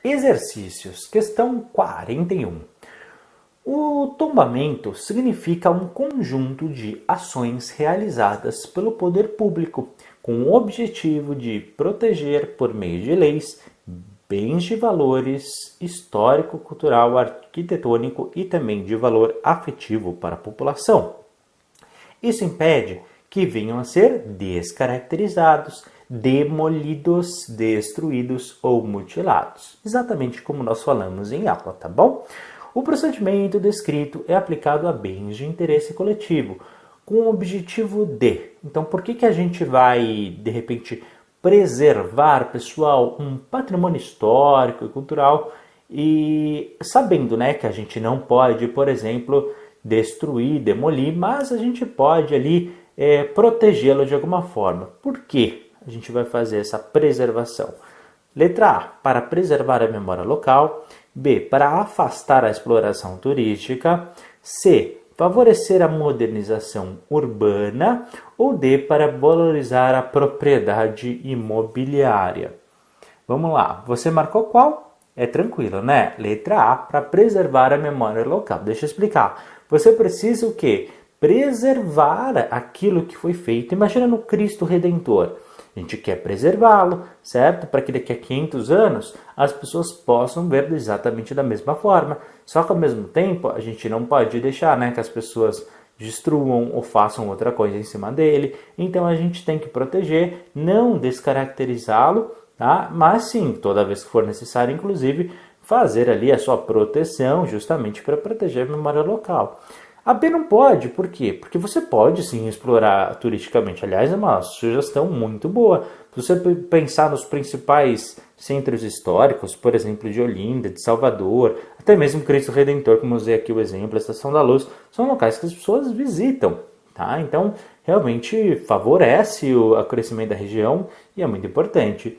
Exercícios, questão 41. O tombamento significa um conjunto de ações realizadas pelo poder público com o objetivo de proteger, por meio de leis, bens de valores histórico, cultural, arquitetônico e também de valor afetivo para a população. Isso impede que venham a ser descaracterizados, demolidos, destruídos ou mutilados. Exatamente como nós falamos em aula, tá bom? O procedimento descrito é aplicado a bens de interesse coletivo, com o objetivo de... Então, por que a gente vai, de repente, preservar, pessoal, um patrimônio histórico e cultural e sabendo, né, que a gente não pode, por exemplo, destruir, demolir, mas a gente pode ali protegê-lo de alguma forma. Por que a gente vai fazer essa preservação? Letra A, para preservar a memória local. B, para afastar a exploração turística. C, favorecer a modernização urbana. Ou D, para valorizar a propriedade imobiliária. Vamos lá, você marcou qual? É tranquilo, né? Letra A, para preservar a memória local. Deixa eu explicar. Você precisa o quê? Preservar aquilo que foi feito. Imagina no Cristo Redentor. A gente quer preservá-lo, certo? Para que daqui a 500 anos as pessoas possam ver exatamente da mesma forma. Só que ao mesmo tempo a gente não pode deixar, né, que as pessoas destruam ou façam outra coisa em cima dele. Então a gente tem que proteger, não descaracterizá-lo, tá? Mas sim, toda vez que for necessário, inclusive, fazer ali a sua proteção justamente para proteger a memória local. A B não pode, por quê? Porque você pode sim explorar turisticamente. Aliás, é uma sugestão muito boa. Se você pensar nos principais centros históricos, por exemplo, de Olinda, de Salvador, até mesmo Cristo Redentor, como eu usei aqui o exemplo, a Estação da Luz, são locais que as pessoas visitam. Tá? Então, realmente favorece o crescimento da região e é muito importante.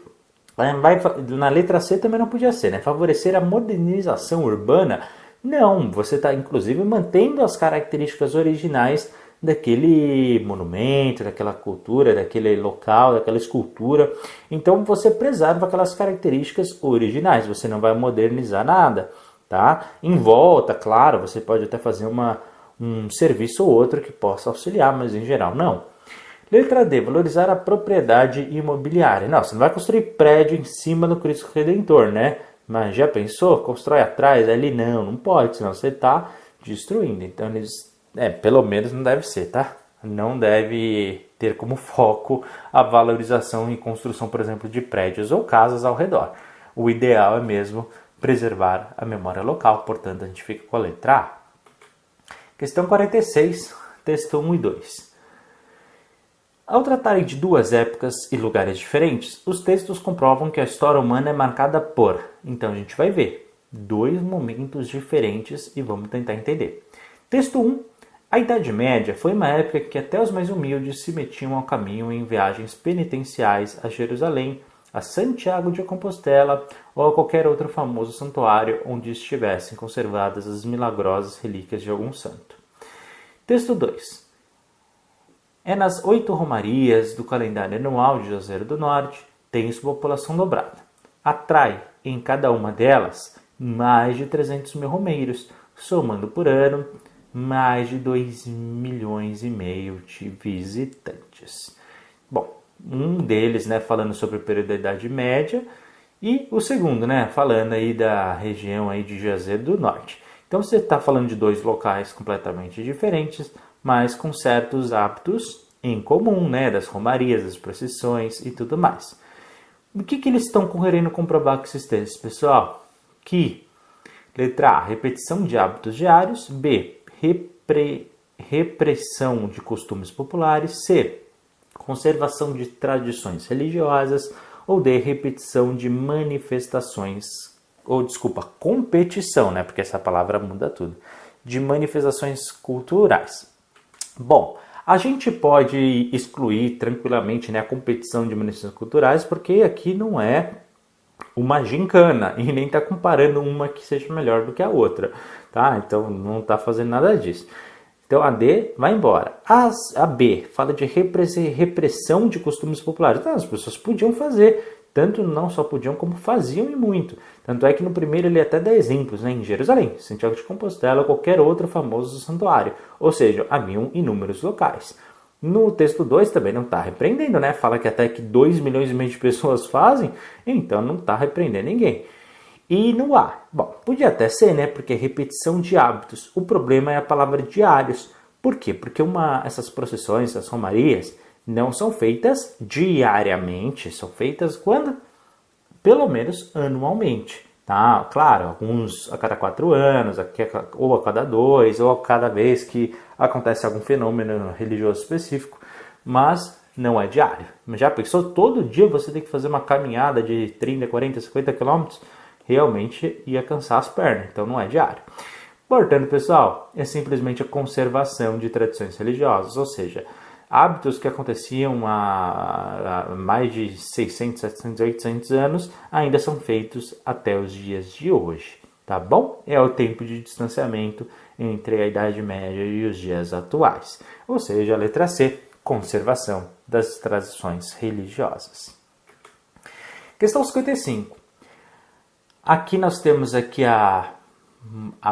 Na letra C também não podia ser, né? Favorecer a modernização urbana. Não, você está inclusive mantendo as características originais daquele monumento, daquela cultura, daquele local, daquela escultura. Então você preserva aquelas características originais, você não vai modernizar nada, tá? Em volta, claro, você pode até fazer um serviço ou outro que possa auxiliar, mas em geral não. Letra D, valorizar a propriedade imobiliária. Não, você não vai construir prédio em cima do Cristo Redentor, né? Mas já pensou? Constrói atrás ali? Não pode, senão você está destruindo. Então, pelo menos não deve ser, tá? Não deve ter como foco a valorização e construção, por exemplo, de prédios ou casas ao redor. O ideal é mesmo preservar a memória local, portanto, a gente fica com a letra A. Questão 46, texto 1 e 2. Ao tratarem de duas épocas e lugares diferentes, os textos comprovam que a história humana é marcada por... Então a gente vai ver dois momentos diferentes e vamos tentar entender. Texto 1. A Idade Média foi uma época que até os mais humildes se metiam ao caminho em viagens penitenciais a Jerusalém, a Santiago de Compostela ou a qualquer outro famoso santuário onde estivessem conservadas as milagrosas relíquias de algum santo. Texto 2. É nas 8 romarias do calendário anual de Juazeiro do Norte, tem sua população dobrada. Atrai, em cada uma delas, mais de 300 mil romeiros, somando por ano mais de 2,5 milhões de visitantes. Bom, um deles, né, falando sobre o período da Idade Média, e o segundo, né, falando aí da região aí de Juazeiro do Norte. Então você está falando de dois locais completamente diferentes, mas com certos hábitos em comum, né, das romarias, das procissões e tudo mais. O que eles estão querendo comprovar com esses textos, pessoal? Que, letra A, repetição de hábitos diários, B, repressão de costumes populares, C, conservação de tradições religiosas, ou D, repetição de manifestações, competição, né, porque essa palavra muda tudo, de manifestações culturais. Bom, a gente pode excluir tranquilamente, né, a competição de manifestações culturais, porque aqui não é uma gincana e nem está comparando uma que seja melhor do que a outra, tá? Então não está fazendo nada disso. Então a D vai embora. A B fala de repressão de costumes populares. Então, as pessoas podiam fazer, tanto não só podiam como faziam e muito. Tanto é que no primeiro ele até dá exemplos, né? Em Jerusalém, Santiago de Compostela ou qualquer outro famoso santuário. Ou seja, haviam inúmeros locais. No texto 2 também não está repreendendo, né? Fala que até que 2 milhões e meio de pessoas fazem, então não está repreendendo ninguém. E no A, bom, podia até ser, né? Porque é repetição de hábitos. O problema é a palavra diários. Por quê? Porque essas procissões, essas romarias, não são feitas diariamente, são feitas quando? Pelo menos anualmente. Tá? Claro, alguns a cada 4 anos, ou a cada 2, ou a cada vez que acontece algum fenômeno religioso específico, mas não é diário. Já pensou? Todo dia você tem que fazer uma caminhada de 30, 40, 50 quilômetros? Realmente ia cansar as pernas, então não é diário. Portanto, pessoal, é simplesmente a conservação de tradições religiosas, ou seja, hábitos que aconteciam há mais de 600, 700, 800 anos ainda são feitos até os dias de hoje, tá bom? É o tempo de distanciamento entre a Idade Média e os dias atuais, ou seja, a letra C, conservação das tradições religiosas. Questão 55. Aqui nós temos aqui a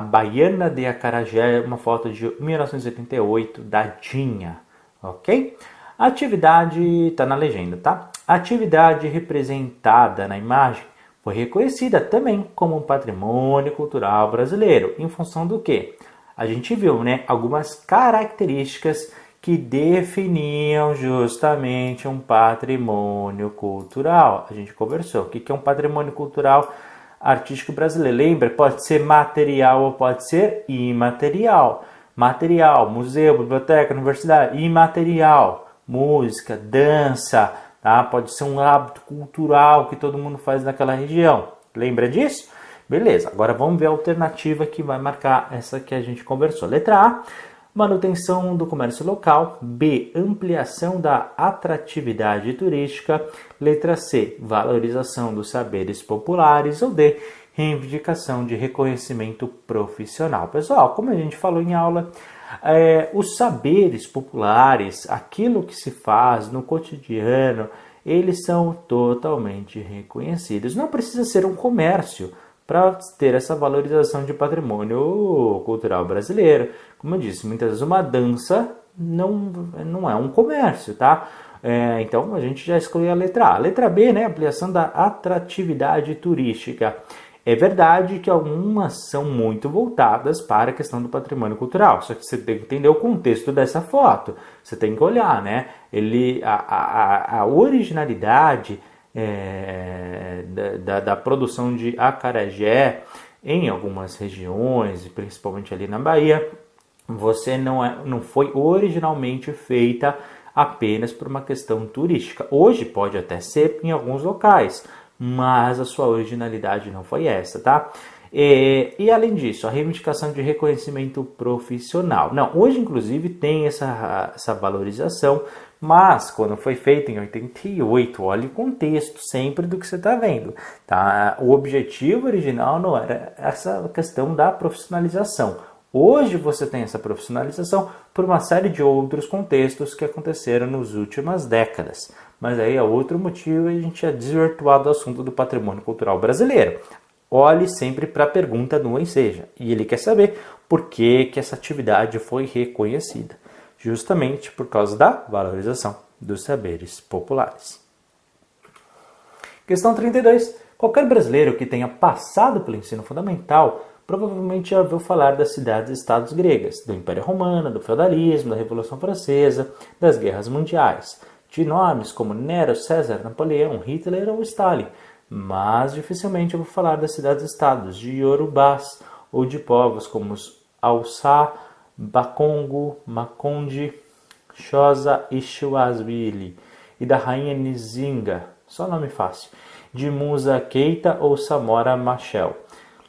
Baiana de Acarajé, uma foto de 1988 da Dinha. Ok? A atividade está na legenda, tá? A atividade representada na imagem foi reconhecida também como um patrimônio cultural brasileiro, em função do quê? A gente viu, né, algumas características que definiam justamente um patrimônio cultural. A gente conversou. O que é um patrimônio cultural artístico brasileiro? Lembra? Pode ser material ou pode ser imaterial. Material, museu, biblioteca, universidade. Imaterial, música, dança, tá? Pode ser um hábito cultural que todo mundo faz naquela região. Lembra disso? Beleza, agora vamos ver a alternativa que vai marcar essa que a gente conversou. Letra A, manutenção do comércio local. B, ampliação da atratividade turística. Letra C, valorização dos saberes populares. Ou D, reivindicação de reconhecimento profissional. Pessoal, como a gente falou em aula, os saberes populares, aquilo que se faz no cotidiano, eles são totalmente reconhecidos. Não precisa ser um comércio para ter essa valorização de patrimônio cultural brasileiro. Como eu disse, muitas vezes uma dança não é um comércio, tá? Então a gente já escolheu a letra A. Letra B, né? Ampliação da atratividade turística. É verdade que algumas são muito voltadas para a questão do patrimônio cultural, só que você tem que entender o contexto dessa foto. Você tem que olhar, né? A originalidade da produção de acarajé em algumas regiões, principalmente ali na Bahia, você não foi originalmente feita apenas por uma questão turística. Hoje pode até ser em alguns locais, mas a sua originalidade não foi essa, tá? E além disso, a reivindicação de reconhecimento profissional. Não, hoje inclusive tem essa valorização, mas quando foi feito em 88, olha o contexto sempre do que você está vendo, tá? O objetivo original não era essa questão da profissionalização. Hoje você tem essa profissionalização por uma série de outros contextos que aconteceram nas últimas décadas. Mas aí é outro motivo e a gente é desvirtuado do assunto do patrimônio cultural brasileiro. Olhe sempre para a pergunta do Enseja. E ele quer saber por que essa atividade foi reconhecida. Justamente por causa da valorização dos saberes populares. Questão 32. Qualquer brasileiro que tenha passado pelo ensino fundamental provavelmente já ouviu falar das cidades-estados gregas, do Império Romano, do feudalismo, da Revolução Francesa, das guerras mundiais, de nomes como Nero, César, Napoleão, Hitler ou Stalin, mas dificilmente ouviu falar das cidades-estados de Yorubás ou de povos como os Hausa, Bakongo, Makonde, Xhosa e Swahili, e da rainha Nzinga, só nome fácil, de Musa Keita ou Samora Machel.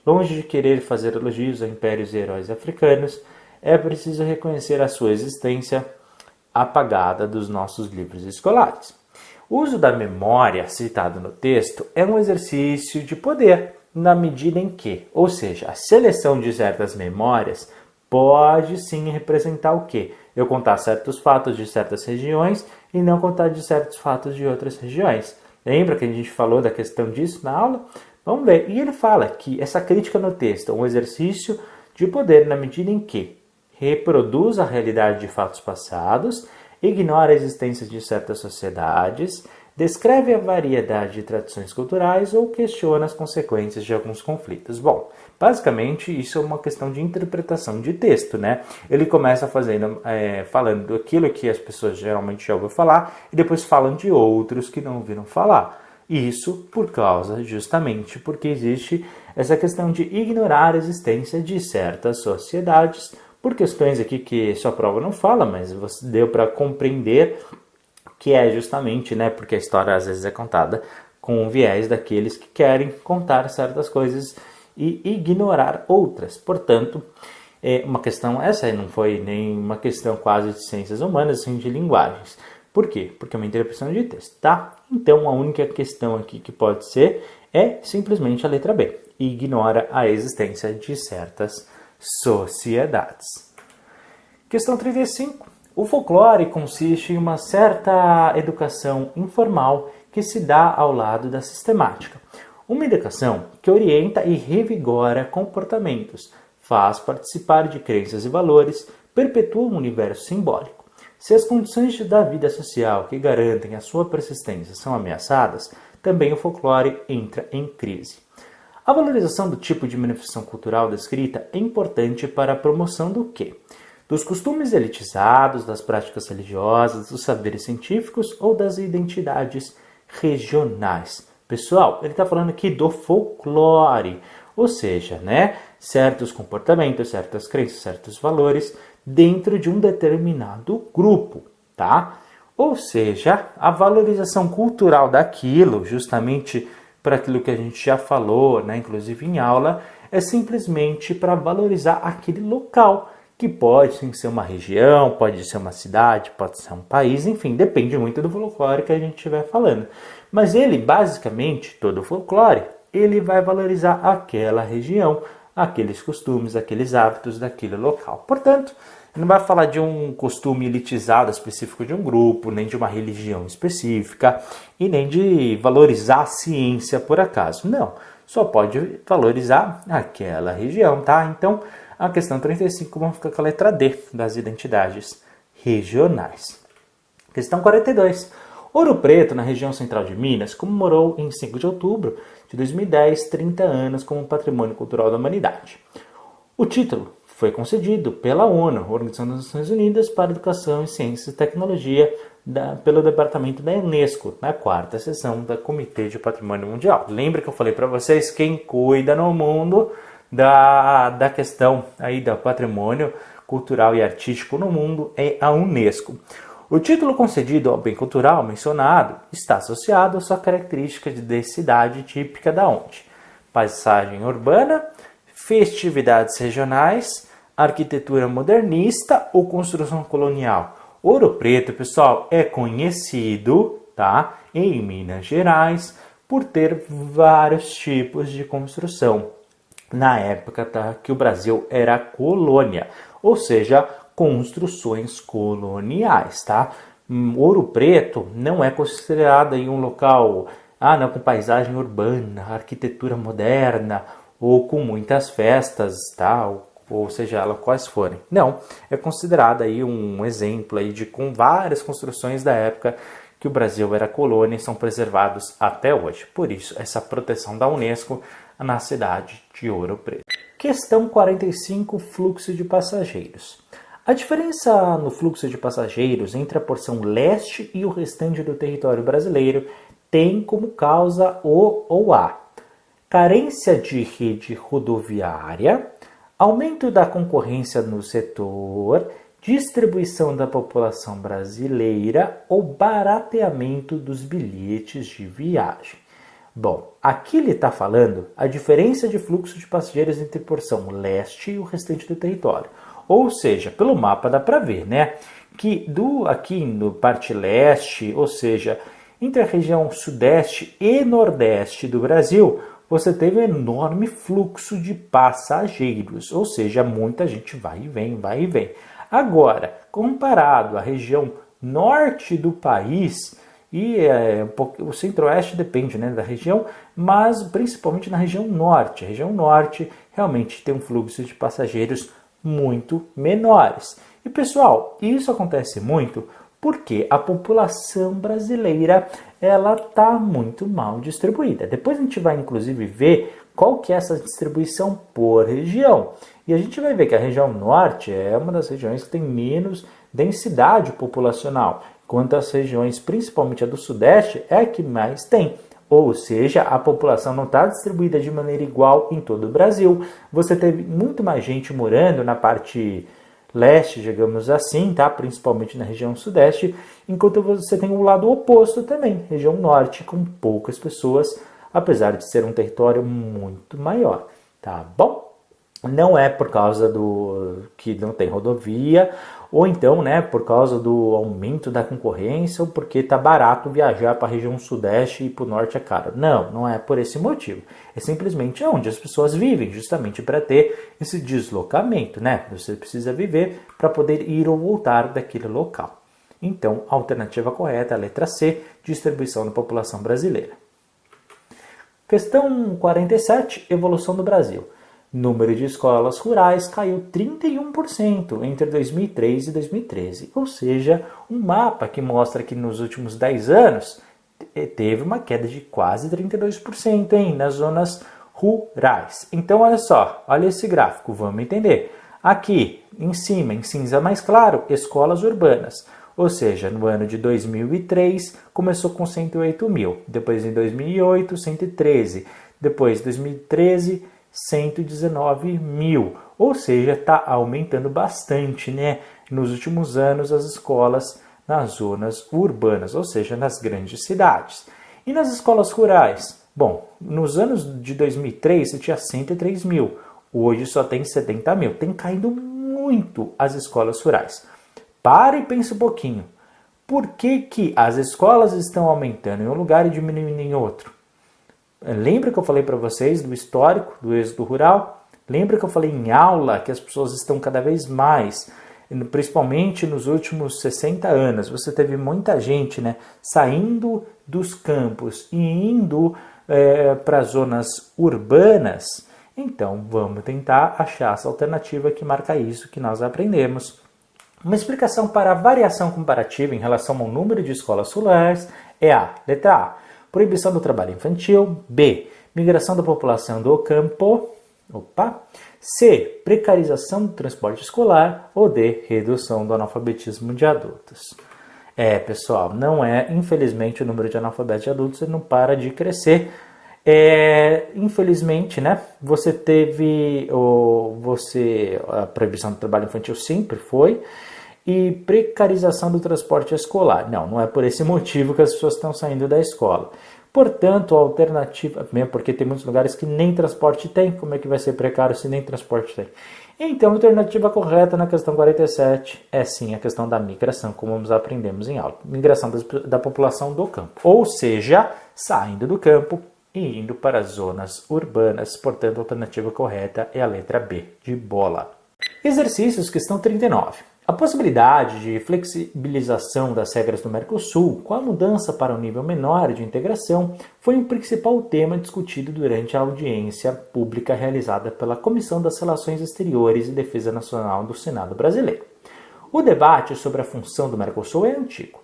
Longe de querer fazer elogios a impérios e heróis africanos, é preciso reconhecer a sua existência apagada dos nossos livros escolares. O uso da memória citado no texto é um exercício de poder, na medida em que, ou seja, a seleção de certas memórias pode sim representar o quê? Eu contar certos fatos de certas regiões e não contar de certos fatos de outras regiões. Lembra que a gente falou da questão disso na aula? Vamos ver. E ele fala que essa crítica no texto é um exercício de poder na medida em que reproduz a realidade de fatos passados, ignora a existência de certas sociedades, descreve a variedade de tradições culturais ou questiona as consequências de alguns conflitos. Bom, basicamente isso é uma questão de interpretação de texto, né? Ele começa falando aquilo que as pessoas geralmente já ouviram falar e depois falam de outros que não ouviram falar. Isso por causa, justamente, porque existe essa questão de ignorar a existência de certas sociedades, por questões aqui que sua prova não fala, mas você deu para compreender que é justamente, né, porque a história às vezes é contada com o viés daqueles que querem contar certas coisas e ignorar outras. Portanto, uma questão, essa não foi nem uma questão quase de ciências humanas, sim de linguagens. Por quê? Porque é uma interpretação de texto, tá? Então, a única questão aqui que pode ser é simplesmente a letra B. Ignora a existência de certas sociedades. Questão 35. O folclore consiste em uma certa educação informal que se dá ao lado da sistemática. Uma educação que orienta e revigora comportamentos, faz participar de crenças e valores, perpetua um universo simbólico. Se as condições da vida social que garantem a sua persistência são ameaçadas, também o folclore entra em crise. A valorização do tipo de manifestação cultural descrita é importante para a promoção do quê? Dos costumes elitizados, das práticas religiosas, dos saberes científicos ou das identidades regionais. Pessoal, ele está falando aqui do folclore, ou seja, né, certos comportamentos, certas crenças, certos valores dentro de um determinado grupo, tá? Ou seja, a valorização cultural daquilo, justamente para aquilo que a gente já falou, né, inclusive em aula, é simplesmente para valorizar aquele local, que pode sim, ser uma região, pode ser uma cidade, pode ser um país, enfim, depende muito do folclore que a gente estiver falando. Mas ele, basicamente, todo o folclore, ele vai valorizar aquela região, aqueles costumes, aqueles hábitos daquele local. Portanto, não vai falar de um costume elitizado específico de um grupo, nem de uma religião específica, e nem de valorizar a ciência por acaso. Não, só pode valorizar aquela região, tá? Então, a questão 35 vamos ficar com a letra D, das identidades regionais. Questão 42. Ouro Preto, na região central de Minas, comemorou em 5 de outubro de 2010 30 anos como Patrimônio Cultural da Humanidade. O título foi concedido pela ONU, Organização das Nações Unidas para Educação, Ciência e Tecnologia, pelo Departamento da Unesco, na 4ª sessão do Comitê de Patrimônio Mundial. Lembra que eu falei para vocês, quem cuida no mundo da questão aí do patrimônio cultural e artístico no mundo é a Unesco. O título concedido ao bem cultural mencionado está associado à sua característica de densidade típica da onde? Paisagem urbana, festividades regionais, arquitetura modernista ou construção colonial. Ouro Preto, pessoal, é conhecido, tá, em Minas Gerais por ter vários tipos de construção. Na época, tá, que o Brasil era colônia, ou seja, construções coloniais, tá? Ouro Preto não é considerado em um local, com paisagem urbana, arquitetura moderna ou com muitas festas, tá? Ou seja, elas quais forem. Não, é considerado aí um exemplo aí de com várias construções da época que o Brasil era colônia e são preservados até hoje. Por isso, essa proteção da Unesco na cidade de Ouro Preto. Questão 45, fluxo de passageiros. A diferença no fluxo de passageiros entre a porção leste e o restante do território brasileiro tem como causa o ou a carência de rede rodoviária, aumento da concorrência no setor, distribuição da população brasileira ou barateamento dos bilhetes de viagem. Bom, aqui ele está falando a diferença de fluxo de passageiros entre a porção leste e o restante do território. Ou seja, pelo mapa dá para ver, né, que aqui no parte leste, ou seja, entre a região sudeste e nordeste do Brasil, você teve um enorme fluxo de passageiros, ou seja, muita gente vai e vem, vai e vem. Agora, comparado à região norte do país, e o centro-oeste depende, né, da região, mas principalmente na região norte. A região norte realmente tem um fluxo de passageiros muito menores. E pessoal, isso acontece muito porque a população brasileira ela está muito mal distribuída. Depois a gente vai inclusive ver qual que é essa distribuição por região. E a gente vai ver que a região norte é uma das regiões que tem menos densidade populacional, enquanto as regiões, principalmente a do sudeste, é a que mais tem. Ou seja, a população não está distribuída de maneira igual em todo o Brasil. Você teve muito mais gente morando na parte leste, digamos assim, tá? Principalmente na região sudeste, enquanto você tem o lado oposto também, região norte, com poucas pessoas, apesar de ser um território muito maior, tá bom? Não é por causa do que não tem rodovia, ou então, né, por causa do aumento da concorrência, ou porque tá barato viajar para a região sudeste e para o norte é caro. Não, não é por esse motivo. É simplesmente onde as pessoas vivem, justamente para ter esse deslocamento, né? Você precisa viver para poder ir ou voltar daquele local. Então, a alternativa correta é a letra C, distribuição da população brasileira. Questão 47, evolução do Brasil. Número de escolas rurais caiu 31% entre 2003 e 2013, ou seja, um mapa que mostra que nos últimos 10 anos teve uma queda de quase 32% nas zonas rurais. Então, olha só, olha esse gráfico, vamos entender. Aqui, em cima, em cinza mais claro, escolas urbanas. Ou seja, no ano de 2003 começou com 108 mil, depois em 2008, 113, depois em 2013, 119 mil, ou seja, está aumentando bastante, né? Nos últimos anos as escolas nas zonas urbanas, ou seja, nas grandes cidades. E nas escolas rurais? Bom, nos anos de 2003 você tinha 103 mil, hoje só tem 70 mil, tem caído muito as escolas rurais. Para e pense um pouquinho, por que que as escolas estão aumentando em um lugar e diminuindo em outro? Lembra que eu falei para vocês do histórico do êxodo rural? Lembra que eu falei em aula que as pessoas estão cada vez mais, principalmente nos últimos 60 anos, você teve muita gente, né, saindo dos campos e indo para zonas urbanas? Então vamos tentar achar essa alternativa que marca isso que nós aprendemos. Uma explicação para a variação comparativa em relação ao número de escolas rurais é a letra A. Proibição do trabalho infantil. B. Migração da população do campo. C. Precarização do transporte escolar. Ou D. Redução do analfabetismo de adultos. Pessoal, não é, infelizmente, o número de analfabetos de adultos não para de crescer. Infelizmente, né, você teve a proibição do trabalho infantil sempre foi, e precarização do transporte escolar. Não é por esse motivo que as pessoas estão saindo da escola. Portanto, a alternativa, mesmo porque tem muitos lugares que nem transporte tem, como é que vai ser precário se nem transporte tem? Então, a alternativa correta na questão 47 é sim a questão da migração, como nós aprendemos em aula. Migração da população do campo, ou seja, saindo do campo e indo para as zonas urbanas. Portanto, a alternativa correta é a letra B, de bola. Exercícios, questão 39. A possibilidade de flexibilização das regras do Mercosul com a mudança para um nível menor de integração foi o principal tema discutido durante a audiência pública realizada pela Comissão das Relações Exteriores e Defesa Nacional do Senado brasileiro. O debate sobre a função do Mercosul é antigo.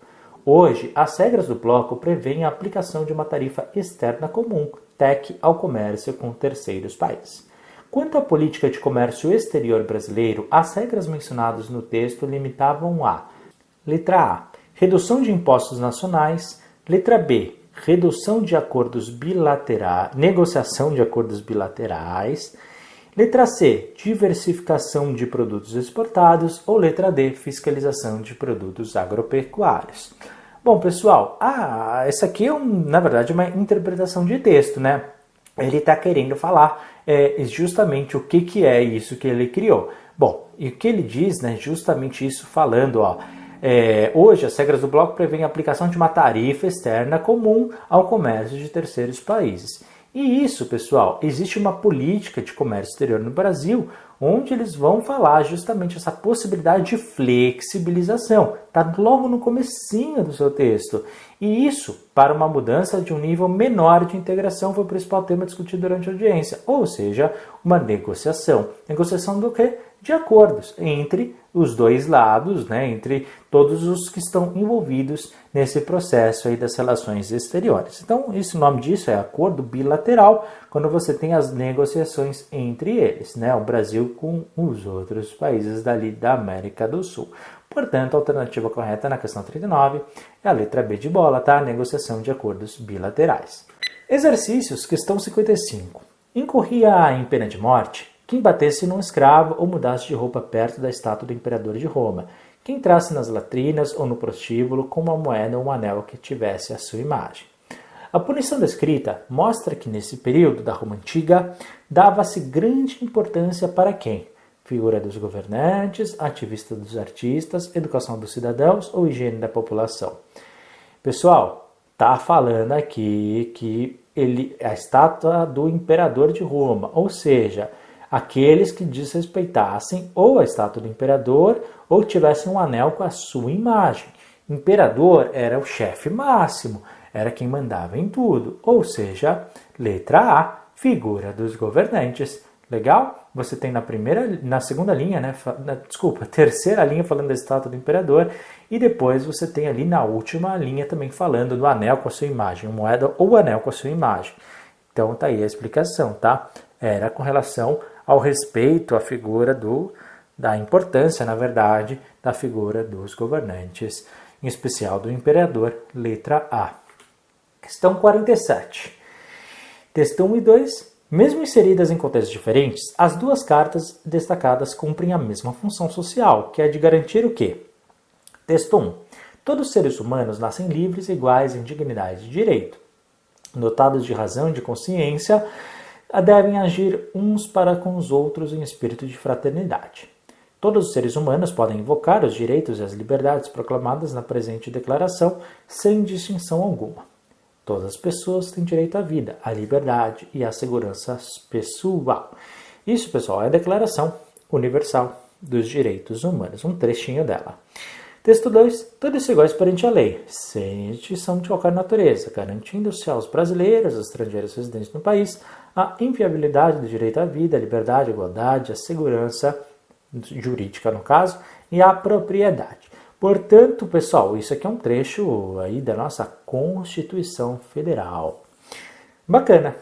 Hoje, as regras do bloco prevêem a aplicação de uma tarifa externa comum, TEC, ao comércio com terceiros países. Quanto à política de comércio exterior brasileiro, as regras mencionadas no texto limitavam a letra A, redução de impostos nacionais, letra B, redução de acordos bilaterais, negociação de acordos bilaterais, letra C, diversificação de produtos exportados, ou letra D, fiscalização de produtos agropecuários. Bom, pessoal, essa aqui é, na verdade, uma interpretação de texto, né? Ele está querendo falar justamente o que é isso que ele criou. Bom, e o que ele diz, né, justamente isso falando, hoje as regras do bloco prevêem a aplicação de uma tarifa externa comum ao comércio de terceiros países. E isso, pessoal, existe uma política de comércio exterior no Brasil onde eles vão falar justamente essa possibilidade de flexibilização. Está logo no comecinho do seu texto. E isso, para uma mudança de um nível menor de integração, foi o principal tema discutido durante a audiência. Ou seja, uma negociação. Negociação do quê? De acordos entre os dois lados, né, entre todos os que estão envolvidos nesse processo aí das relações exteriores. Então, o nome disso é acordo bilateral, quando você tem as negociações entre eles, né, o Brasil com os outros países dali da América do Sul. Portanto, a alternativa correta na questão 39 é a letra B de bola, tá? Negociação de acordos bilaterais. Exercícios, questão 55. Incorria em pena de morte quem batesse num escravo ou mudasse de roupa perto da estátua do imperador de Roma, quem entrasse nas latrinas ou no prostíbulo com uma moeda ou um anel que tivesse a sua imagem. A punição descrita mostra que nesse período da Roma Antiga dava-se grande importância para quem? Figura dos governantes, ativista dos artistas, educação dos cidadãos ou higiene da população. Pessoal, tá falando aqui que a estátua do imperador de Roma, ou seja, aqueles que desrespeitassem ou a estátua do imperador ou tivessem um anel com a sua imagem. Imperador era o chefe máximo, era quem mandava em tudo, ou seja, letra A, figura dos governantes. Legal? Você tem na segunda linha, terceira linha falando da estátua do imperador, e depois você tem ali na última linha também falando do anel com a sua imagem, moeda ou anel com a sua imagem. Então tá aí a explicação, tá? Era com relação ao respeito à figura da importância, na verdade, da figura dos governantes, em especial do imperador, letra A. Questão 47. Texto 1 e 2. Mesmo inseridas em contextos diferentes, as duas cartas destacadas cumprem a mesma função social, que é de garantir o quê? Texto 1. Todos os seres humanos nascem livres e iguais em dignidade e direito. Dotados de razão e de consciência, devem agir uns para com os outros em espírito de fraternidade. Todos os seres humanos podem invocar os direitos e as liberdades proclamadas na presente declaração sem distinção alguma. Todas as pessoas têm direito à vida, à liberdade e à segurança pessoal. Isso, pessoal, é a Declaração Universal dos Direitos Humanos, um trechinho dela. Texto 2. Todos são iguais perante a lei, sem distinção de qualquer natureza, garantindo-se aos brasileiros, aos estrangeiros residentes no país, a inviolabilidade do direito à vida, à liberdade, à igualdade, à segurança jurídica, no caso, e à propriedade. Portanto, pessoal, isso aqui é um trecho aí da nossa Constituição Federal. Bacana.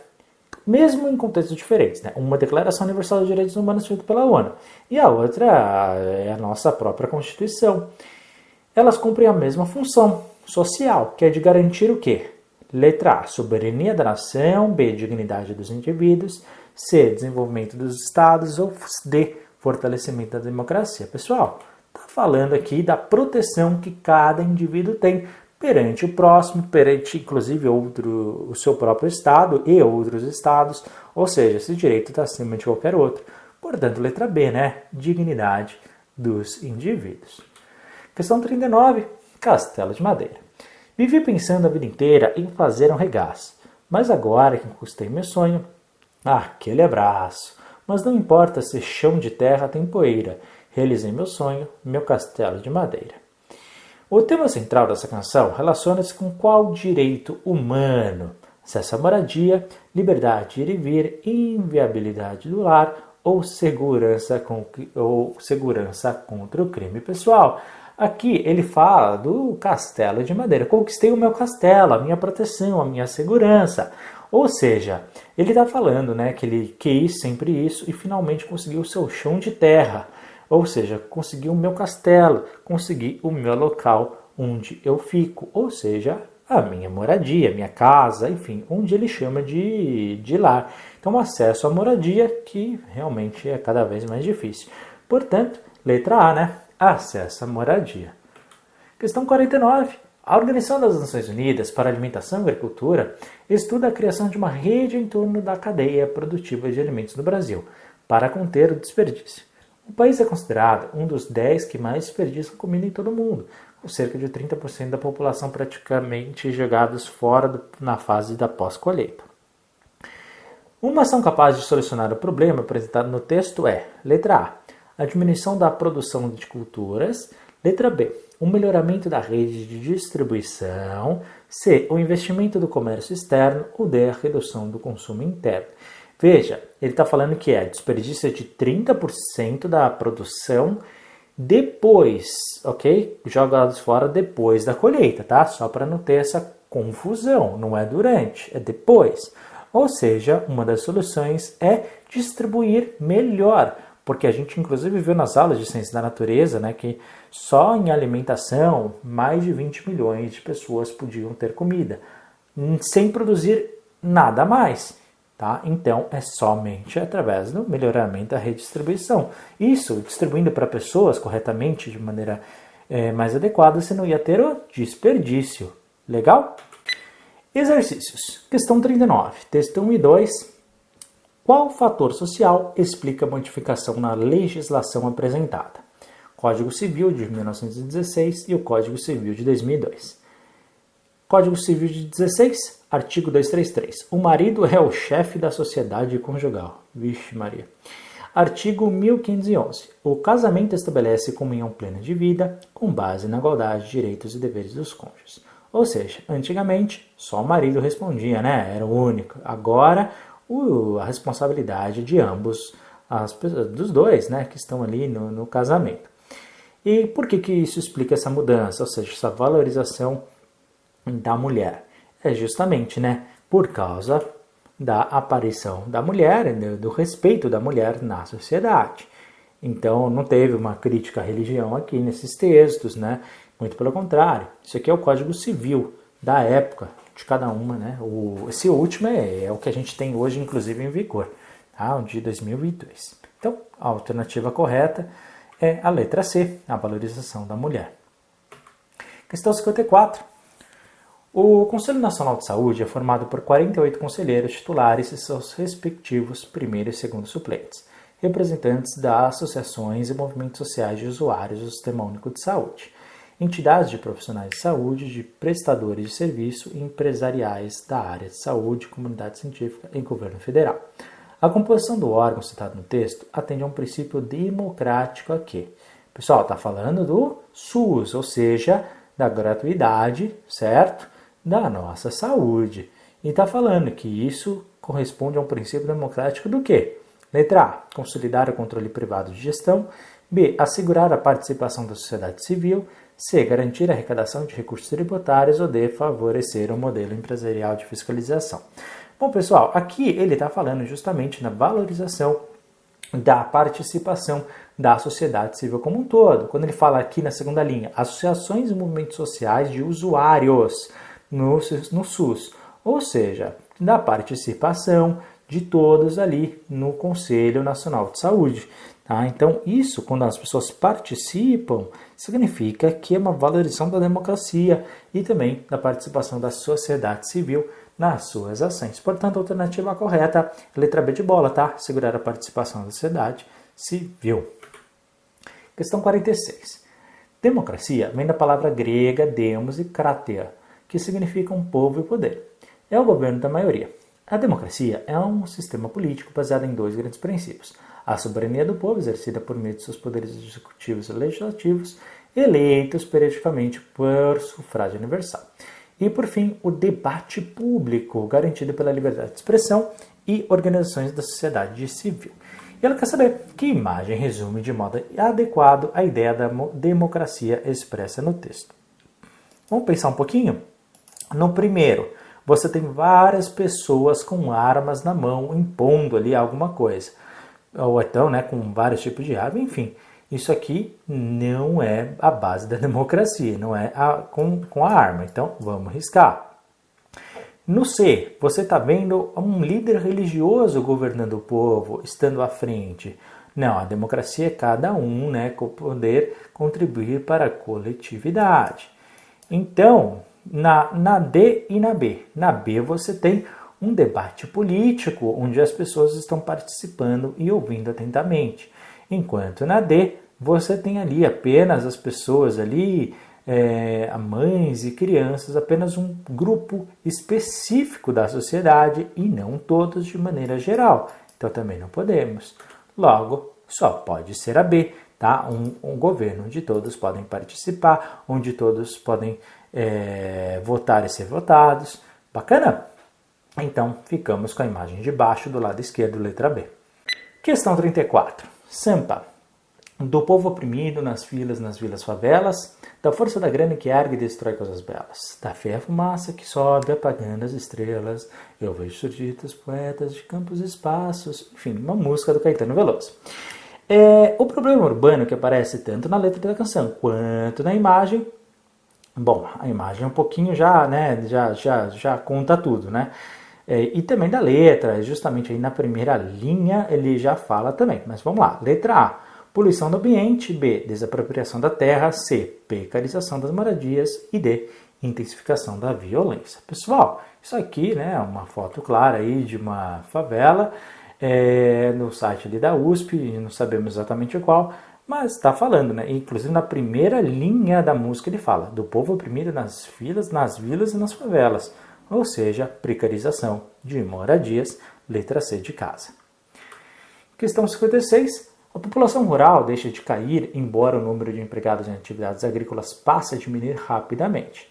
Mesmo em contextos diferentes, né? Uma Declaração Universal dos Direitos Humanos feita pela ONU e a outra é a nossa própria Constituição. Elas cumprem a mesma função social, que é de garantir o quê? Letra A, soberania da nação, B, dignidade dos indivíduos, C, desenvolvimento dos estados ou D, fortalecimento da democracia. Pessoal, está falando aqui da proteção que cada indivíduo tem perante o próximo, perante inclusive o seu próprio estado e outros estados, ou seja, esse direito está acima de qualquer outro. Portanto, letra B, né? Dignidade dos indivíduos. Questão 39, Castelo de Madeira. Vivi pensando a vida inteira em fazer um regaço, mas agora que conquistei meu sonho, aquele abraço. Mas não importa se chão de terra tem poeira, realizei meu sonho, meu castelo de madeira. O tema central dessa canção relaciona-se com qual direito humano? Acesso à moradia, liberdade de ir e vir, inviabilidade do lar ou segurança contra o crime pessoal. Aqui ele fala do castelo de madeira. Conquistei o meu castelo, a minha proteção, a minha segurança. Ou seja, ele está falando, né, que ele quis sempre isso e finalmente conseguiu o seu chão de terra. Ou seja, consegui o meu castelo, consegui o meu local onde eu fico. Ou seja, a minha moradia, minha casa, enfim, onde ele chama de lar. Então, acesso à moradia que realmente é cada vez mais difícil. Portanto, letra A, né? Acesso à moradia. Questão 49. A Organização das Nações Unidas para a Alimentação e Agricultura estuda a criação de uma rede em torno da cadeia produtiva de alimentos no Brasil, para conter o desperdício. O país é considerado um dos 10 que mais desperdiçam comida em todo o mundo, com cerca de 30% da população praticamente jogados fora na fase da pós-colheita. Uma ação capaz de solucionar o problema apresentado no texto é: letra A, a diminuição da produção de culturas; letra B, o melhoramento da rede de distribuição; C, o investimento do comércio externo; ou D, a redução do consumo interno. Veja, ele está falando que é desperdício de 30% da produção depois, ok? Jogados fora depois da colheita, tá? Só para não ter essa confusão, não é durante, é depois. Ou seja, uma das soluções é distribuir melhor, porque a gente inclusive viu nas aulas de ciência da natureza, né, que só em alimentação mais de 20 milhões de pessoas podiam ter comida, sem produzir nada mais. Tá? Então, é somente através do melhoramento da redistribuição. Isso, distribuindo para pessoas corretamente, de maneira mais adequada, você não ia ter o desperdício. Legal? Exercícios. Questão 39. Texto 1 e 2. Qual fator social explica a modificação na legislação apresentada? Código Civil de 1916 e o Código Civil de 2002. Código Civil de 16, artigo 233. O marido é o chefe da sociedade conjugal. Vixe Maria. Artigo 1511. O casamento estabelece comunhão plena de vida com base na igualdade de direitos e deveres dos cônjuges. Ou seja, antigamente só o marido respondia, né? Era o único. Agora a responsabilidade de ambos, dos dois, né, que estão ali no casamento. E por que isso explica essa mudança, ou seja, essa valorização da mulher? É justamente, né, por causa da aparição da mulher, do respeito da mulher na sociedade. Então, não teve uma crítica à religião aqui nesses textos, né? Muito pelo contrário. Isso aqui é o Código Civil da época de cada uma, né? Esse último é o que a gente tem hoje, inclusive, em vigor, tá? O de 2022. Então, a alternativa correta é a letra C, a valorização da mulher. Questão 54. O Conselho Nacional de Saúde é formado por 48 conselheiros titulares e seus respectivos primeiro e segundo suplentes, representantes das associações e movimentos sociais de usuários do Sistema Único de Saúde, entidades de profissionais de saúde, de prestadores de serviço e empresariais da área de saúde, comunidade científica e governo federal. A composição do órgão citado no texto atende a um princípio democrático aqui. Pessoal, está falando do SUS, ou seja, da gratuidade, certo? Da nossa saúde. E está falando que isso corresponde a um princípio democrático do quê? Letra A, consolidar o controle privado de gestão. B, assegurar a participação da sociedade civil. C, garantir a arrecadação de recursos tributários. Ou D, favorecer o modelo empresarial de fiscalização. Bom, pessoal, aqui ele está falando justamente na valorização da participação da sociedade civil como um todo. Quando ele fala aqui na segunda linha, associações e movimentos sociais de usuários no SUS, ou seja, da participação de todos ali no Conselho Nacional de Saúde. Tá? Então, isso, quando as pessoas participam, significa que é uma valorização da democracia e também da participação da sociedade civil nas suas ações. Portanto, a alternativa correta é a letra B de bola, tá? Segurar a participação da sociedade civil. Questão 46. Democracia vem da palavra grega demos e kratia, que significa um povo e poder. É o governo da maioria. A democracia é um sistema político baseado em dois grandes princípios: a soberania do povo, exercida por meio de seus poderes executivos e legislativos, eleitos periodicamente por sufrágio universal. E, por fim, o debate público, garantido pela liberdade de expressão e organizações da sociedade civil. E ela quer saber que imagem resume de modo adequado a ideia da democracia expressa no texto. Vamos pensar um pouquinho? No primeiro, você tem várias pessoas com armas na mão, impondo ali alguma coisa. Ou então, né, com vários tipos de arma, enfim. Isso aqui não é a base da democracia, não é com a arma. Então, vamos riscar. No C, você está vendo um líder religioso governando o povo, estando à frente. Não, a democracia é cada um, né, com poder contribuir para a coletividade. Então, na D e na B. Na B você tem um debate político, onde as pessoas estão participando e ouvindo atentamente. Enquanto na D, você tem ali apenas as pessoas ali a mães e crianças apenas um grupo específico da sociedade e não todos de maneira geral. Então também não podemos. Logo, só pode ser a B, tá? Um governo onde todos podem participar, onde todos podem votar e ser votados. Bacana? Então, ficamos com a imagem de baixo do lado esquerdo, letra B. Questão 34. Sampa. Do povo oprimido nas vilas, favelas, da força da grana que ergue e destrói coisas belas, da fé a fumaça que sobe apagando as estrelas, eu vejo surgidos poetas de campos e espaços, enfim, uma música do Caetano Veloso. O problema urbano que aparece tanto na letra da canção quanto na imagem, bom, a imagem é um pouquinho já, né, já conta tudo, né? E também da letra, justamente aí na primeira linha ele já fala também, mas vamos lá, letra A. Poluição do ambiente, B, desapropriação da terra, C, precarização das moradias e D, intensificação da violência. Pessoal, isso aqui, né, é uma foto clara aí de uma favela no site ali da USP, não sabemos exatamente qual, mas está falando, né? Inclusive na primeira linha da música ele fala do povo oprimido nas vilas e nas favelas, ou seja, precarização de moradias, letra C de casa. Questão 56. A população rural deixa de cair, embora o número de empregados em atividades agrícolas passe a diminuir rapidamente.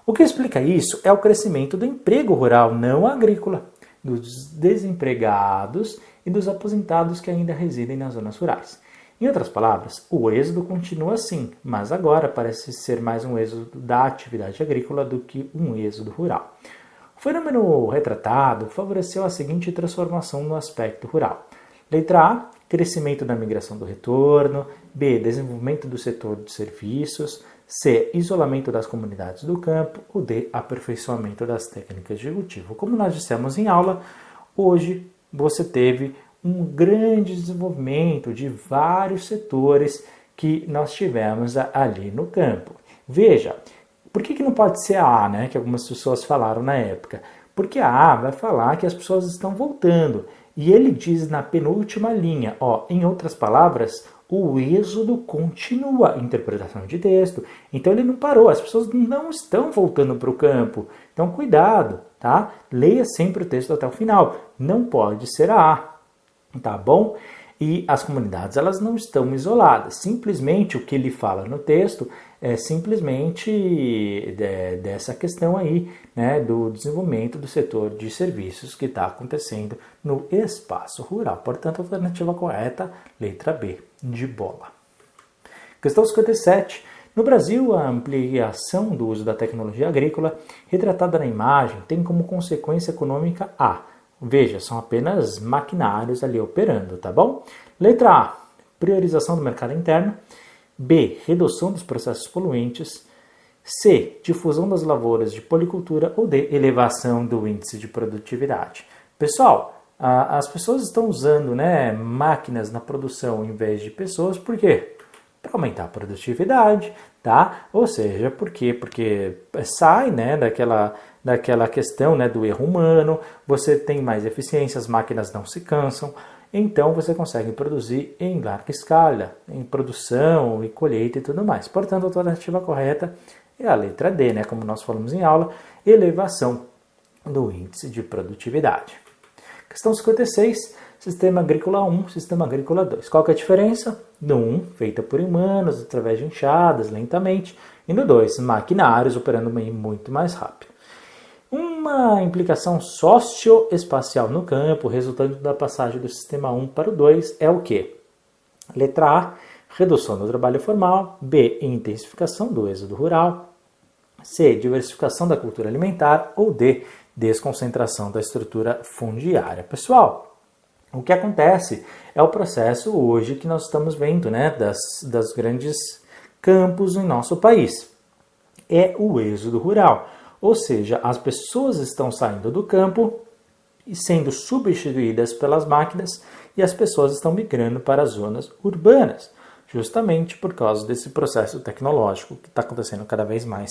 O que explica isso é o crescimento do emprego rural não agrícola, dos desempregados e dos aposentados que ainda residem nas zonas rurais. Em outras palavras, o êxodo continua assim, mas agora parece ser mais um êxodo da atividade agrícola do que um êxodo rural. O fenômeno retratado favoreceu a seguinte transformação no aspecto rural. Letra A, crescimento da migração do retorno, B, desenvolvimento do setor de serviços, C, isolamento das comunidades do campo, ou D, aperfeiçoamento das técnicas de cultivo. Como nós dissemos em aula, hoje você teve um grande desenvolvimento de vários setores que nós tivemos ali no campo. Veja, por que não pode ser a A, né, que algumas pessoas falaram na época? Porque a A vai falar que as pessoas estão voltando. E ele diz na penúltima linha, em outras palavras, o êxodo continua, interpretação de texto. Então ele não parou, as pessoas não estão voltando para o campo. Então cuidado, tá? Leia sempre o texto até o final. Não pode ser a A, tá bom? E as comunidades, elas não estão isoladas. Simplesmente o que ele fala no texto é simplesmente dessa questão aí, né, do desenvolvimento do setor de serviços que está acontecendo no espaço rural. Portanto, a alternativa correta, letra B, de bola. Questão 57. No Brasil, a ampliação do uso da tecnologia agrícola, retratada na imagem, tem como consequência econômica A. Veja, são apenas maquinários ali operando, tá bom? Letra A, priorização do mercado interno. B, redução dos processos poluentes. C, difusão das lavouras de policultura. Ou D, elevação do índice de produtividade. Pessoal, as pessoas estão usando, né, máquinas na produção em vez de pessoas, por quê? Para aumentar a produtividade, tá? Ou seja, por quê? Porque sai, né, daquela questão, né, do erro humano, você tem mais eficiência, as máquinas não se cansam, então você consegue produzir em larga escala, em produção e colheita e tudo mais. Portanto, a alternativa correta é a letra D, né, como nós falamos em aula, elevação do índice de produtividade. Questão 56, Sistema Agrícola 1, Sistema Agrícola 2. Qual que é a diferença? No 1, feita por humanos, através de enxadas, lentamente, e no 2, maquinários operando muito mais rápido. Uma implicação socioespacial no campo, resultante da passagem do sistema 1 para o 2, é o quê? Letra A, redução do trabalho formal. B, intensificação do êxodo rural. C, diversificação da cultura alimentar. Ou D, desconcentração da estrutura fundiária. Pessoal, o que acontece é o processo hoje que nós estamos vendo, né, das grandes campos em nosso país. É o êxodo rural. Ou seja, as pessoas estão saindo do campo e sendo substituídas pelas máquinas e as pessoas estão migrando para as zonas urbanas, justamente por causa desse processo tecnológico que está acontecendo cada vez mais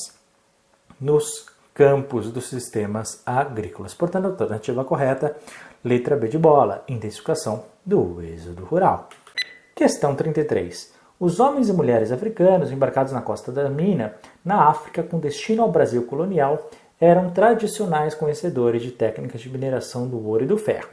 nos campos dos sistemas agrícolas. Portanto, a alternativa correta, letra B de bola, intensificação do êxodo rural. Questão 33. Os homens e mulheres africanos embarcados na costa da mina, na África, com destino ao Brasil colonial, eram tradicionais conhecedores de técnicas de mineração do ouro e do ferro,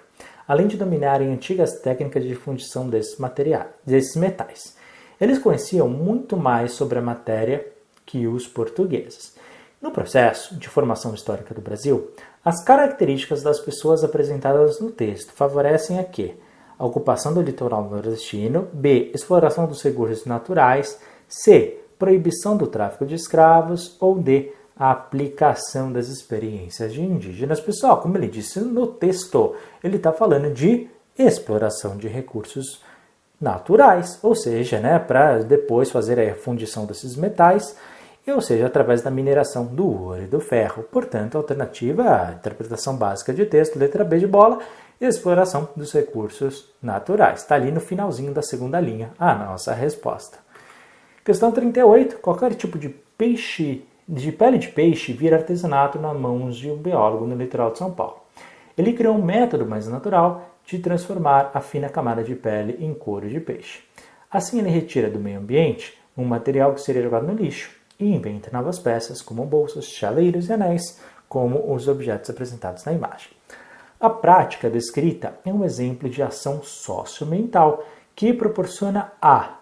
além de dominarem antigas técnicas de fundição desses metais. Eles conheciam muito mais sobre a matéria que os portugueses. No processo de formação histórica do Brasil, as características das pessoas apresentadas no texto favorecem a quê? A ocupação do litoral nordestino, b. Exploração dos recursos naturais, c. Proibição do tráfico de escravos, ou d. A aplicação das experiências de indígenas. Pessoal, como ele disse no texto, ele está falando de exploração de recursos naturais, ou seja, para depois fazer a fundição desses metais, ou seja, através da mineração do ouro e do ferro. Portanto, a alternativa à interpretação básica de texto, letra B de bola, exploração dos recursos naturais. Está ali no finalzinho da segunda linha a nossa resposta. Questão 38. Qualquer tipo de pele de peixe vira artesanato nas mãos de um biólogo no litoral de São Paulo. Ele criou um método mais natural de transformar a fina camada de pele em couro de peixe. Assim, ele retira do meio ambiente um material que seria jogado no lixo e inventa novas peças como bolsas, chaleiros e anéis, como os objetos apresentados na imagem. A prática descrita é um exemplo de ação socioambiental que proporciona a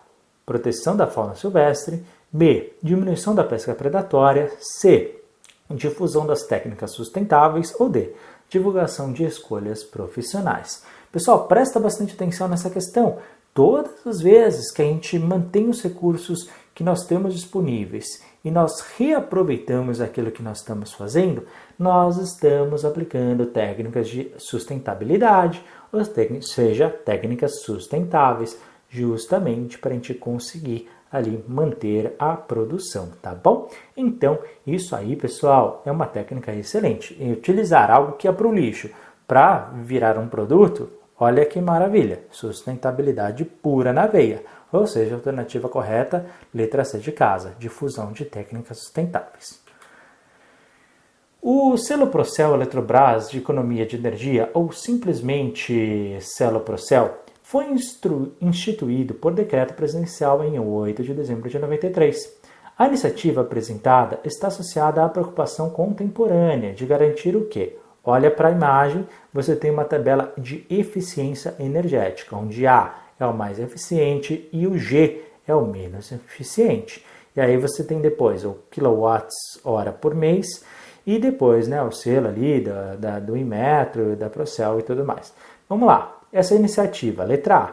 proteção da fauna silvestre, b. Diminuição da pesca predatória, c. Difusão das técnicas sustentáveis, ou d. Divulgação de escolhas profissionais. Pessoal, presta bastante atenção nessa questão. Todas as vezes que a gente mantém os recursos que nós temos disponíveis e nós reaproveitamos aquilo que nós estamos fazendo, nós estamos aplicando técnicas de sustentabilidade, ou seja, técnicas sustentáveis, justamente para a gente conseguir ali manter a produção, tá bom? Então, isso aí, pessoal, é uma técnica excelente. E utilizar algo que é para o lixo para virar um produto, olha que maravilha, sustentabilidade pura na veia. Ou seja, a alternativa correta, letra C de casa, difusão de técnicas sustentáveis. O selo Procel Eletrobras de Economia de Energia, ou simplesmente selo Procel, foi instituído por decreto presidencial em 8 de dezembro de 93. A iniciativa apresentada está associada à preocupação contemporânea de garantir o quê? Olha para a imagem, você tem uma tabela de eficiência energética, onde A é o mais eficiente e o G é o menos eficiente. E aí você tem depois o quilowatts-hora por mês e depois o selo ali do Inmetro, da Procel e tudo mais. Vamos lá. Essa iniciativa, letra A,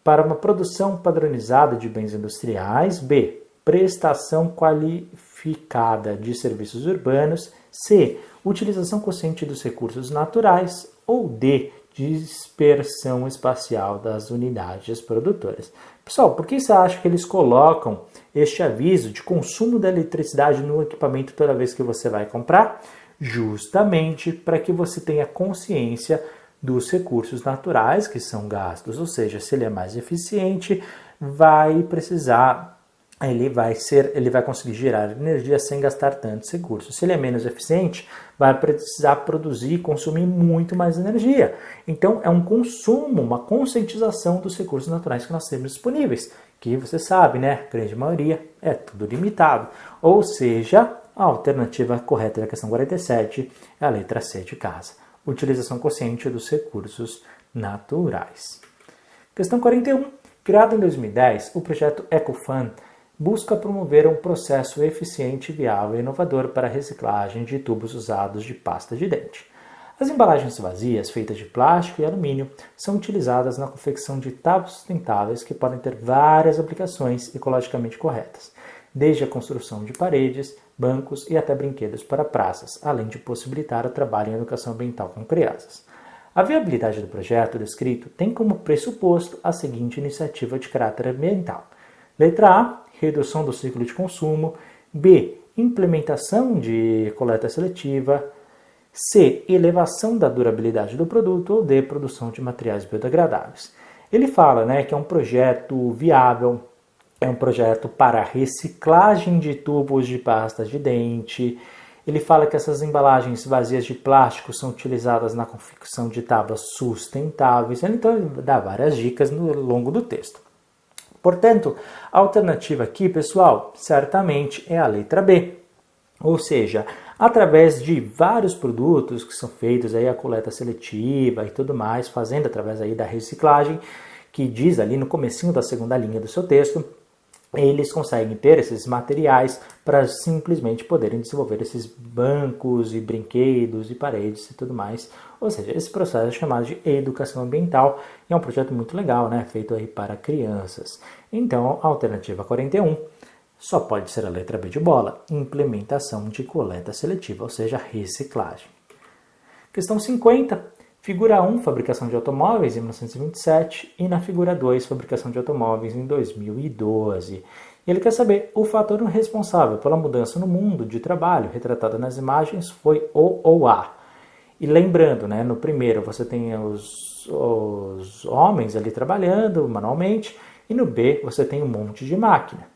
para uma produção padronizada de bens industriais, B, prestação qualificada de serviços urbanos, C, utilização consciente dos recursos naturais, ou D, dispersão espacial das unidades produtoras. Pessoal, por que você acha que eles colocam este aviso de consumo da eletricidade no equipamento toda vez que você vai comprar? Justamente para que você tenha consciência dos recursos naturais que são gastos, ou seja, se ele é mais eficiente, ele vai conseguir gerar energia sem gastar tantos recursos. Se ele é menos eficiente, vai precisar produzir e consumir muito mais energia. Então, é um consumo, uma conscientização dos recursos naturais que nós temos disponíveis, que você sabe, a grande maioria é tudo limitado. Ou seja, a alternativa correta da questão 47 é a letra C de casa. Utilização consciente dos recursos naturais. Questão 41. Criado em 2010, o projeto EcoFan busca promover um processo eficiente, viável e inovador para a reciclagem de tubos usados de pasta de dente. As embalagens vazias, feitas de plástico e alumínio, são utilizadas na confecção de tábuas sustentáveis que podem ter várias aplicações ecologicamente corretas, desde a construção de paredes, bancos e até brinquedos para praças, além de possibilitar o trabalho em educação ambiental com crianças. A viabilidade do projeto descrito tem como pressuposto a seguinte iniciativa de caráter ambiental. Letra A, redução do ciclo de consumo. B, implementação de coleta seletiva. C, elevação da durabilidade do produto. Ou D, produção de materiais biodegradáveis. Ele fala que é um projeto viável, é um projeto para reciclagem de tubos de pasta de dente. Ele fala que essas embalagens vazias de plástico são utilizadas na confecção de tábuas sustentáveis. Então, ele dá várias dicas no longo do texto. Portanto, a alternativa aqui, pessoal, certamente é a letra B. Ou seja, através de vários produtos que são feitos aí a coleta seletiva e tudo mais, fazendo através aí da reciclagem, que diz ali no comecinho da segunda linha do seu texto, eles conseguem ter esses materiais para simplesmente poderem desenvolver esses bancos e brinquedos e paredes e tudo mais. Ou seja, esse processo é chamado de educação ambiental e é um projeto muito legal, né? Feito aí para crianças. Então, a alternativa 41 só pode ser a letra B de bola, implementação de coleta seletiva, ou seja, reciclagem. Questão 50. Figura 1, fabricação de automóveis em 1927 e na figura 2, fabricação de automóveis em 2012. Ele quer saber o fator responsável pela mudança no mundo de trabalho retratado nas imagens foi o ou a. E lembrando, né, no primeiro você tem os homens ali trabalhando manualmente e no B você tem um monte de máquina.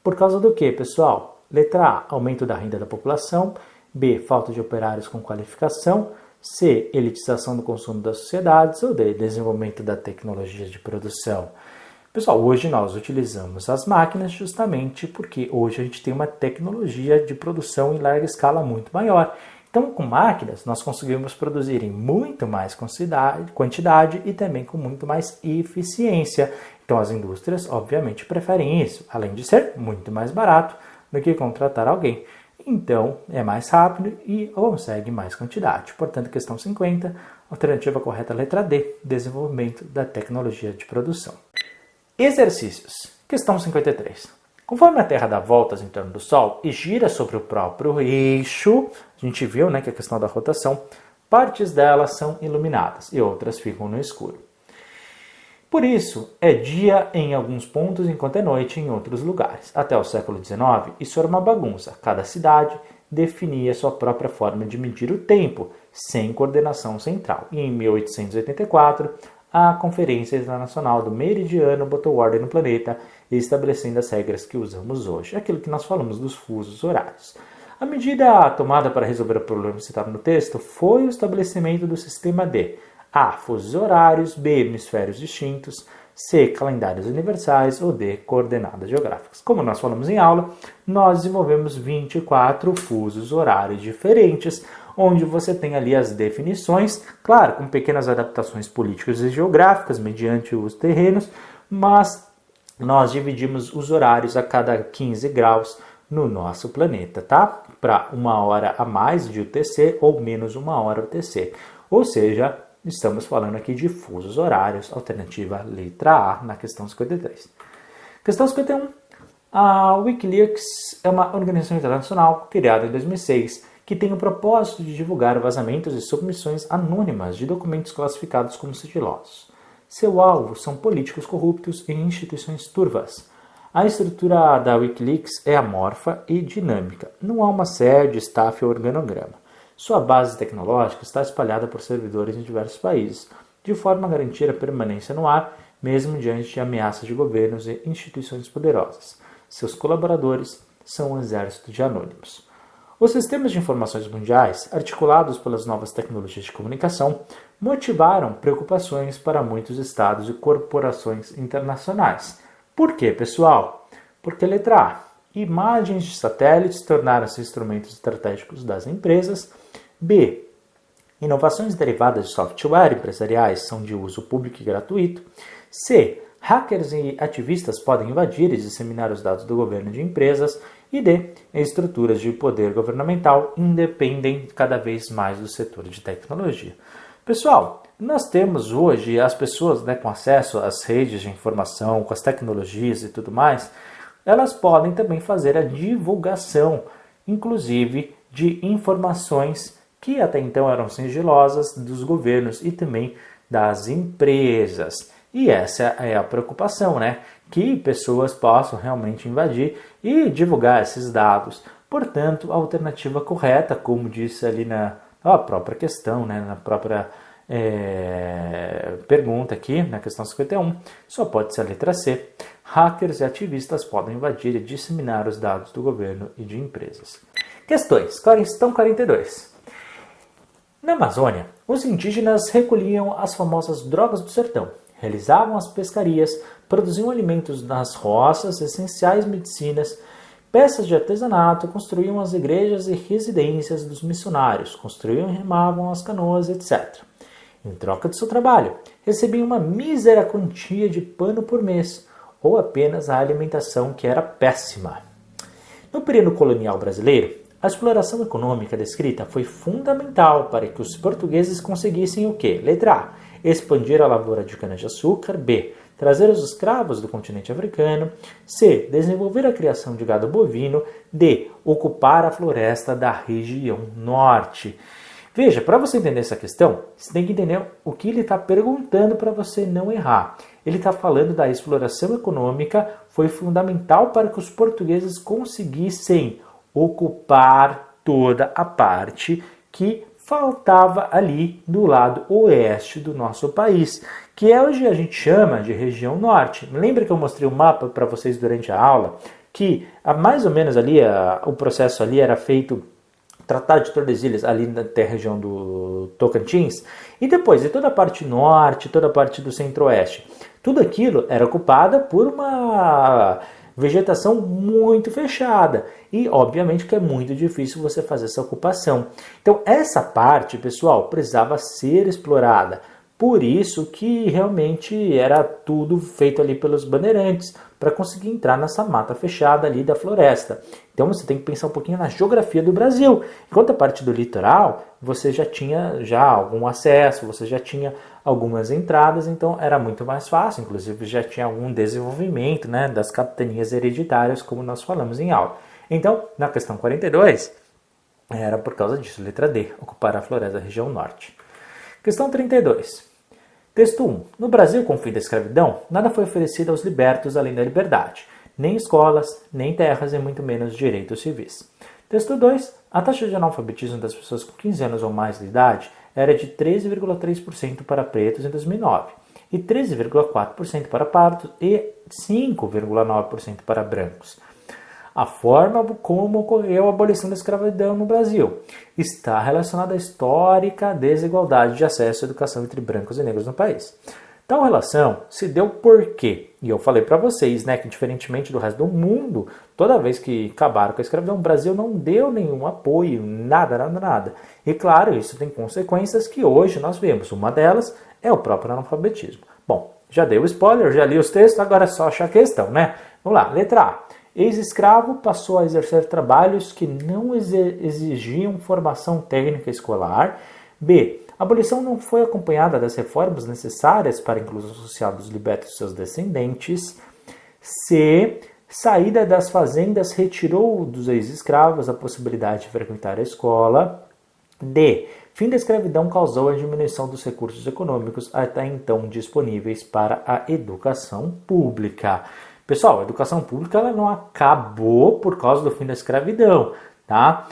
Por causa do que, pessoal? Letra A, aumento da renda da população. B, falta de operários com qualificação. C, elitização do consumo das sociedades. Ou D, desenvolvimento da tecnologia de produção. Pessoal, hoje nós utilizamos as máquinas justamente porque hoje a gente tem uma tecnologia de produção em larga escala muito maior. Então, com máquinas, nós conseguimos produzir em muito mais quantidade e também com muito mais eficiência. Então, as indústrias, obviamente, preferem isso, além de ser muito mais barato do que contratar alguém. Então, é mais rápido e consegue mais quantidade. Portanto, questão 50, alternativa correta, letra D, desenvolvimento da tecnologia de produção. Exercícios. Questão 53. Conforme a Terra dá voltas em torno do Sol e gira sobre o próprio eixo, a gente viu, né, que a questão da rotação, partes dela são iluminadas e outras ficam no escuro. Por isso, é dia em alguns pontos enquanto é noite em outros lugares. Até o século XIX, isso era uma bagunça. Cada cidade definia sua própria forma de medir o tempo, sem coordenação central. E em 1884, a Conferência Internacional do Meridiano botou ordem no planeta, estabelecendo as regras que usamos hoje, aquilo que nós falamos dos fusos horários. A medida tomada para resolver o problema citado no texto foi o estabelecimento do sistema D. A, fusos horários, B, hemisférios distintos, C, calendários universais ou D, coordenadas geográficas. Como nós falamos em aula, nós desenvolvemos 24 fusos horários diferentes, onde você tem ali as definições, claro, com pequenas adaptações políticas e geográficas mediante os terrenos, mas nós dividimos os horários a cada 15 graus no nosso planeta, tá? Para 1 hora a mais de UTC ou menos 1 hora UTC. Ou seja, estamos falando aqui de fusos horários, alternativa letra A na questão 53. Questão 51. A Wikileaks é uma organização internacional criada em 2006 que tem o propósito de divulgar vazamentos e submissões anônimas de documentos classificados como sigilosos. Seu alvo são políticos corruptos e instituições turvas. A estrutura da Wikileaks é amorfa e dinâmica. Não há uma sede, staff ou organograma. Sua base tecnológica está espalhada por servidores em diversos países, de forma a garantir a permanência no ar, mesmo diante de ameaças de governos e instituições poderosas. Seus colaboradores são um exército de anônimos. Os sistemas de informações mundiais, articulados pelas novas tecnologias de comunicação, motivaram preocupações para muitos estados e corporações internacionais. Por quê, pessoal? Porque, letra A, imagens de satélites tornaram-se instrumentos estratégicos das empresas. B, inovações derivadas de software empresariais são de uso público e gratuito. C, hackers e ativistas podem invadir e disseminar os dados do governo de empresas. E D, estruturas de poder governamental independem cada vez mais do setor de tecnologia. Pessoal, nós temos hoje as pessoas, né, com acesso às redes de informação, com as tecnologias e tudo mais, elas podem também fazer a divulgação, inclusive, de informações que até então eram sigilosas dos governos e também das empresas. E essa é a preocupação, né? Que pessoas possam realmente invadir e divulgar esses dados. Portanto, a alternativa correta, como disse ali na própria questão, né, na própria pergunta aqui, na questão 51, só pode ser a letra C. Hackers e ativistas podem invadir e disseminar os dados do governo e de empresas. Questões. Questão 42. Na Amazônia, os indígenas recolhiam as famosas drogas do sertão, realizavam as pescarias, produziam alimentos nas roças, essenciais medicinas, peças de artesanato, construíam as igrejas e residências dos missionários, construíam e remavam as canoas, etc. Em troca de seu trabalho, recebiam uma mísera quantia de pano por mês, ou apenas a alimentação, que era péssima. No período colonial brasileiro, a exploração econômica descrita foi fundamental para que os portugueses conseguissem o quê? Letra A. Expandir a lavoura de cana-de-açúcar. B. Trazer os escravos do continente africano. C. Desenvolver a criação de gado bovino. D. Ocupar a floresta da região norte. Veja, para você entender essa questão, você tem que entender o que ele está perguntando para você não errar. Ele está falando da exploração econômica, foi fundamental para que os portugueses conseguissem ocupar toda a parte que faltava ali do lado oeste do nosso país, que hoje a gente chama de região norte. Lembra que eu mostrei o mapa para vocês durante a aula? Que mais ou menos ali, o processo ali era feito, Tratado de Tordesilhas, ali na região do Tocantins, e depois de toda a parte norte, toda a parte do centro-oeste. Tudo aquilo era ocupada por uma vegetação muito fechada. E, obviamente, que é muito difícil você fazer essa ocupação. Então, essa parte, pessoal, precisava ser explorada. Por isso que realmente era tudo feito ali pelos bandeirantes, para conseguir entrar nessa mata fechada ali da floresta. Então você tem que pensar um pouquinho na geografia do Brasil. Enquanto a parte do litoral, você já tinha algum acesso, você já tinha algumas entradas, então era muito mais fácil, inclusive já tinha algum desenvolvimento, né, das capitanias hereditárias, como nós falamos em aula. Então, na questão 42, era por causa disso, letra D, ocupar a floresta da região norte. Questão 32. Texto 1. No Brasil, com o fim da escravidão, nada foi oferecido aos libertos além da liberdade, nem escolas, nem terras e muito menos direitos civis. Texto 2. A taxa de analfabetismo das pessoas com 15 anos ou mais de idade era de 13,3% para pretos em 2009 e 13,4% para pardos e 5,9% para brancos. A forma como ocorreu a abolição da escravidão no Brasil está relacionada à histórica desigualdade de acesso à educação entre brancos e negros no país. Tal relação se deu por quê? E eu falei para vocês, né, que diferentemente do resto do mundo, toda vez que acabaram com a escravidão, o Brasil não deu nenhum apoio, nada. E claro, isso tem consequências que hoje nós vemos. Uma delas é o próprio analfabetismo. Bom, já dei o spoiler, já li os textos, agora é só achar a questão, né? Vamos lá, letra A. Ex-escravo passou a exercer trabalhos que não exigiam formação técnica escolar. B. A abolição não foi acompanhada das reformas necessárias para a inclusão social dos libertos e seus descendentes. C. Saída das fazendas retirou dos ex-escravos a possibilidade de frequentar a escola. D. Fim da escravidão causou a diminuição dos recursos econômicos até então disponíveis para a educação pública. Pessoal, a educação pública ela não acabou por causa do fim da escravidão, tá?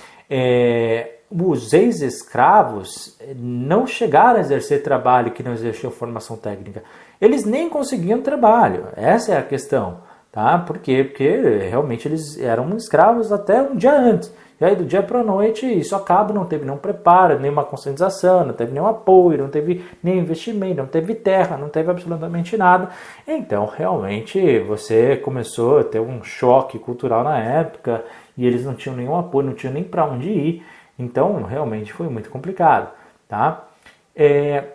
Os ex-escravos não chegaram a exercer trabalho que não exigiam formação técnica. Eles nem conseguiam trabalho, essa é a questão, tá? Por quê? Porque realmente eles eram escravos até um dia antes. E aí do dia para a noite isso acaba, não teve nenhum preparo, nenhuma conscientização, não teve nenhum apoio, não teve nenhum investimento, não teve terra, não teve absolutamente nada. Então realmente você começou a ter um choque cultural na época e eles não tinham nenhum apoio, não tinham nem para onde ir. Então realmente foi muito complicado, tá?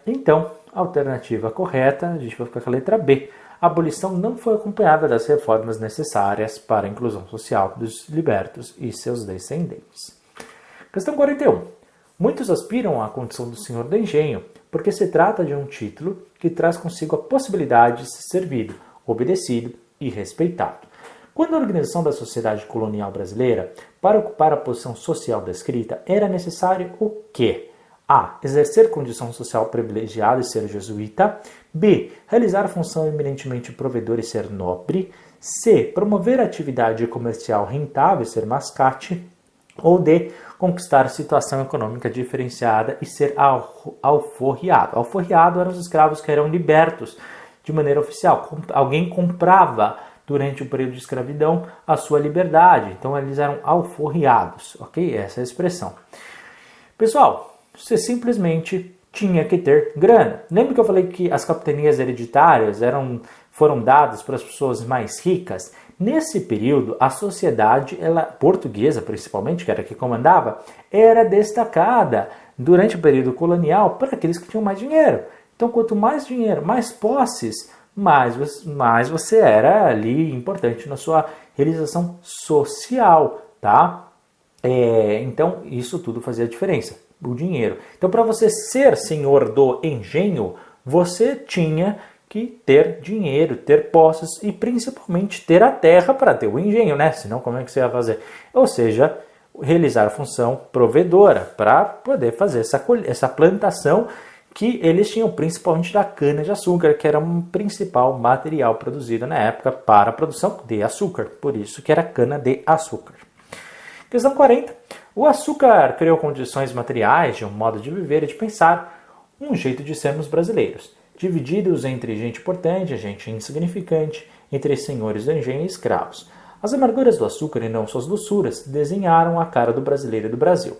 Então, a alternativa correta, a gente vai ficar com a letra B. A abolição não foi acompanhada das reformas necessárias para a inclusão social dos libertos e seus descendentes. Questão 41. Muitos aspiram à condição do senhor do engenho porque se trata de um título que traz consigo a possibilidade de ser servido, obedecido e respeitado. Quando a organização da sociedade colonial brasileira, para ocupar a posição social descrita, era necessário o quê? A. Exercer condição social privilegiada e ser jesuíta. B. Realizar a função eminentemente provedor e ser nobre. C. Promover a atividade comercial rentável e ser mascate. Ou D. Conquistar situação econômica diferenciada e ser alforriado. Alforriado eram os escravos que eram libertos de maneira oficial. Alguém comprava durante o período de escravidão a sua liberdade. Então eles eram alforriados. Ok? Essa é a expressão. Pessoal, você simplesmente tinha que ter grana. Lembra que eu falei que as capitanias hereditárias foram dadas para as pessoas mais ricas? Nesse período, a sociedade portuguesa, principalmente, que era a que comandava, era destacada durante o período colonial para aqueles que tinham mais dinheiro. Então, quanto mais dinheiro, mais posses, mais você era ali importante na sua realização social, tá? Então, isso tudo fazia diferença, o dinheiro. Então, para você ser senhor do engenho, você tinha que ter dinheiro, ter posses e principalmente ter a terra para ter o engenho, né? Senão, como é que você ia fazer? Ou seja, realizar a função provedora para poder fazer essa plantação que eles tinham, principalmente da cana-de-açúcar, que era um principal material produzido na época para a produção de açúcar. Por isso que era cana-de-açúcar. Questão 40. O açúcar criou condições materiais de um modo de viver e de pensar, um jeito de sermos brasileiros, divididos entre gente importante e gente insignificante, entre senhores do engenho e escravos. As amarguras do açúcar e não suas doçuras desenharam a cara do brasileiro e do Brasil.